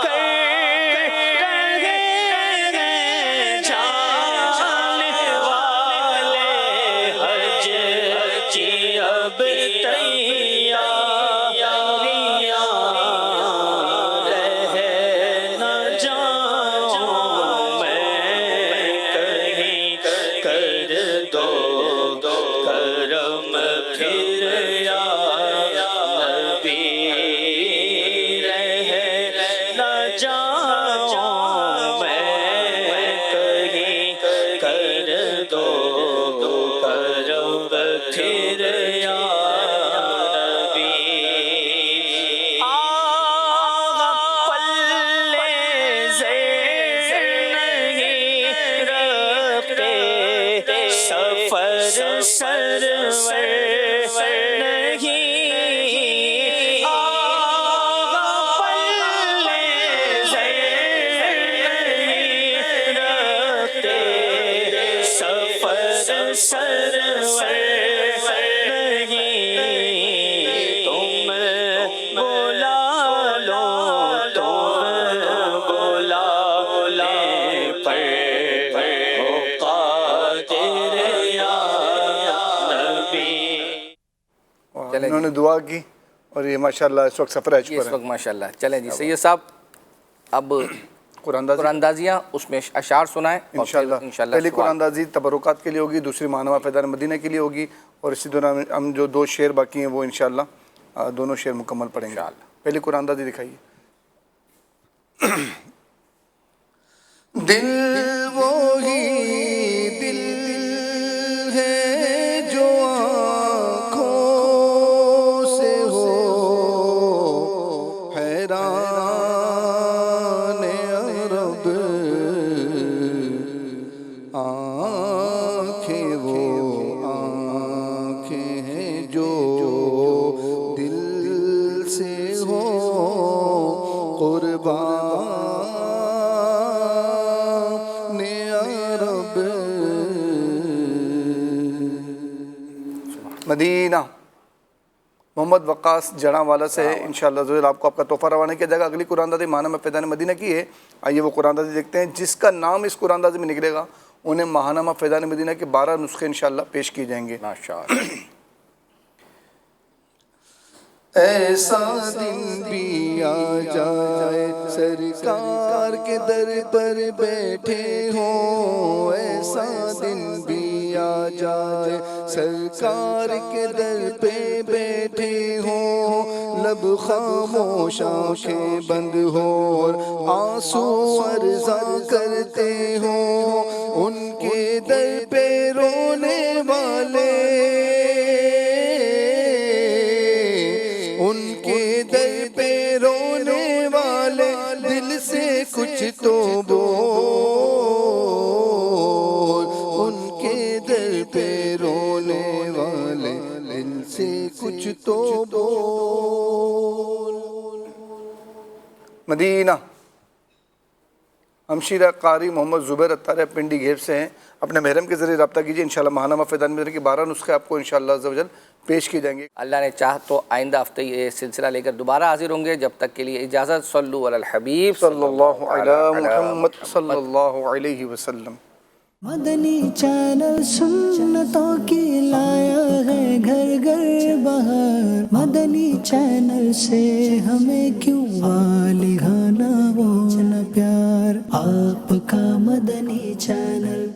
[SPEAKER 8] کر رہے ہیں. جانے والے حج کی اب تیاریاں رہ نہ جاؤں میں کہیں, کر دو کرم پھر یا نبی, رہ نہ جاؤں میں کہیں, کر دو کرم پھر یا نبی. آغا پلے زیر نہیں رکھتے, سفر سرور نہیں. آغا پلے زیر نہیں رکھتے, سفر سرور نہیں. تم بلا لو, تم بلا لے پر ہو قادر یا نبی.
[SPEAKER 3] انہوں نے دعا کی اور یہ ماشاءاللہ اس وقت سفر حج
[SPEAKER 2] اس
[SPEAKER 3] پر
[SPEAKER 2] وقت ماشاءاللہ. چلیں جی سید صاحب, اب
[SPEAKER 3] قرآن
[SPEAKER 2] اندازیاں اس میں اشعار سنائیں
[SPEAKER 3] انشاءاللہ.
[SPEAKER 2] انشاءاللہ
[SPEAKER 3] پہلی قرآن اندازی تبرکات کے لیے ہوگی, دوسری ماہنامہ فیضان مدینہ کے لیے ہوگی, اور اسی دوران ہم جو 2 شعر باقی ہیں وہ انشاءاللہ دونوں شعر مکمل پڑھیں گے. پہلی قرآن اندازی دکھائیے. دل وہی دل ہے جو آنکھوں سے ہو حیران عرب, آنکھیں وہ آنکھیں ہیں جو دل سے ہو قربان. مدینہ محمد وقاص جڑا والا سے ہے. انشاءاللہ ضرور آپ کو آپ کا تحفہ روانہ کیا جائے گا. اگلی قرآن دازی ماہنامہ فیضان مدینہ کی ہے. آئیے وہ قرآن دازی دیکھتے ہیں. جس کا نام اس قرآن دازی میں نکلے گا انہیں ماہنامہ فیضان مدینہ کے 12 نسخے انشاءاللہ پیش کیے جائیں گے.
[SPEAKER 2] ماشاءاللہ.
[SPEAKER 3] ایسا دن بھی آ جائے سرکار کے در پر بیٹھے ہوں. ایسا دن بھی آ جائے سرکار کے در پہ بیٹھے ہوں. لب خاموش آنکھیں بند ہو اور آنسو عرضا کرتے ہوں. ان کے در پہ رونے والے دل سے کچھ تو بول. ان کے در پہ رونے والے دل سے کچھ تو بول. مدینہ ہمشیرہ قاری محمد زبیر اتار پنڈی گھیب سے ہیں. اپنے محرم کے ذریعے رابطہ کیجیے. انشاءاللہ ماہنامہ فیضان مدینہ کی 12 نسخے آپ کو انشاءاللہ عز و جل پیش کی جائیں گے.
[SPEAKER 2] اللہ نے چاہ تو آئندہ ہفتے یہ سلسلہ لے کر دوبارہ حاضر ہوں گے. جب تک کے لیے اجازت. صلو علی الحبیب
[SPEAKER 3] صلی اللہ علی محمد صلی اللہ علیہ وسلم.
[SPEAKER 15] مدنی چینل سنتوں کی لایا ہے گھر گھر بہار. مدنی چینل سے ہمیں کیوں والی گانا وہ نہ پیار. آپ کا مدنی چینل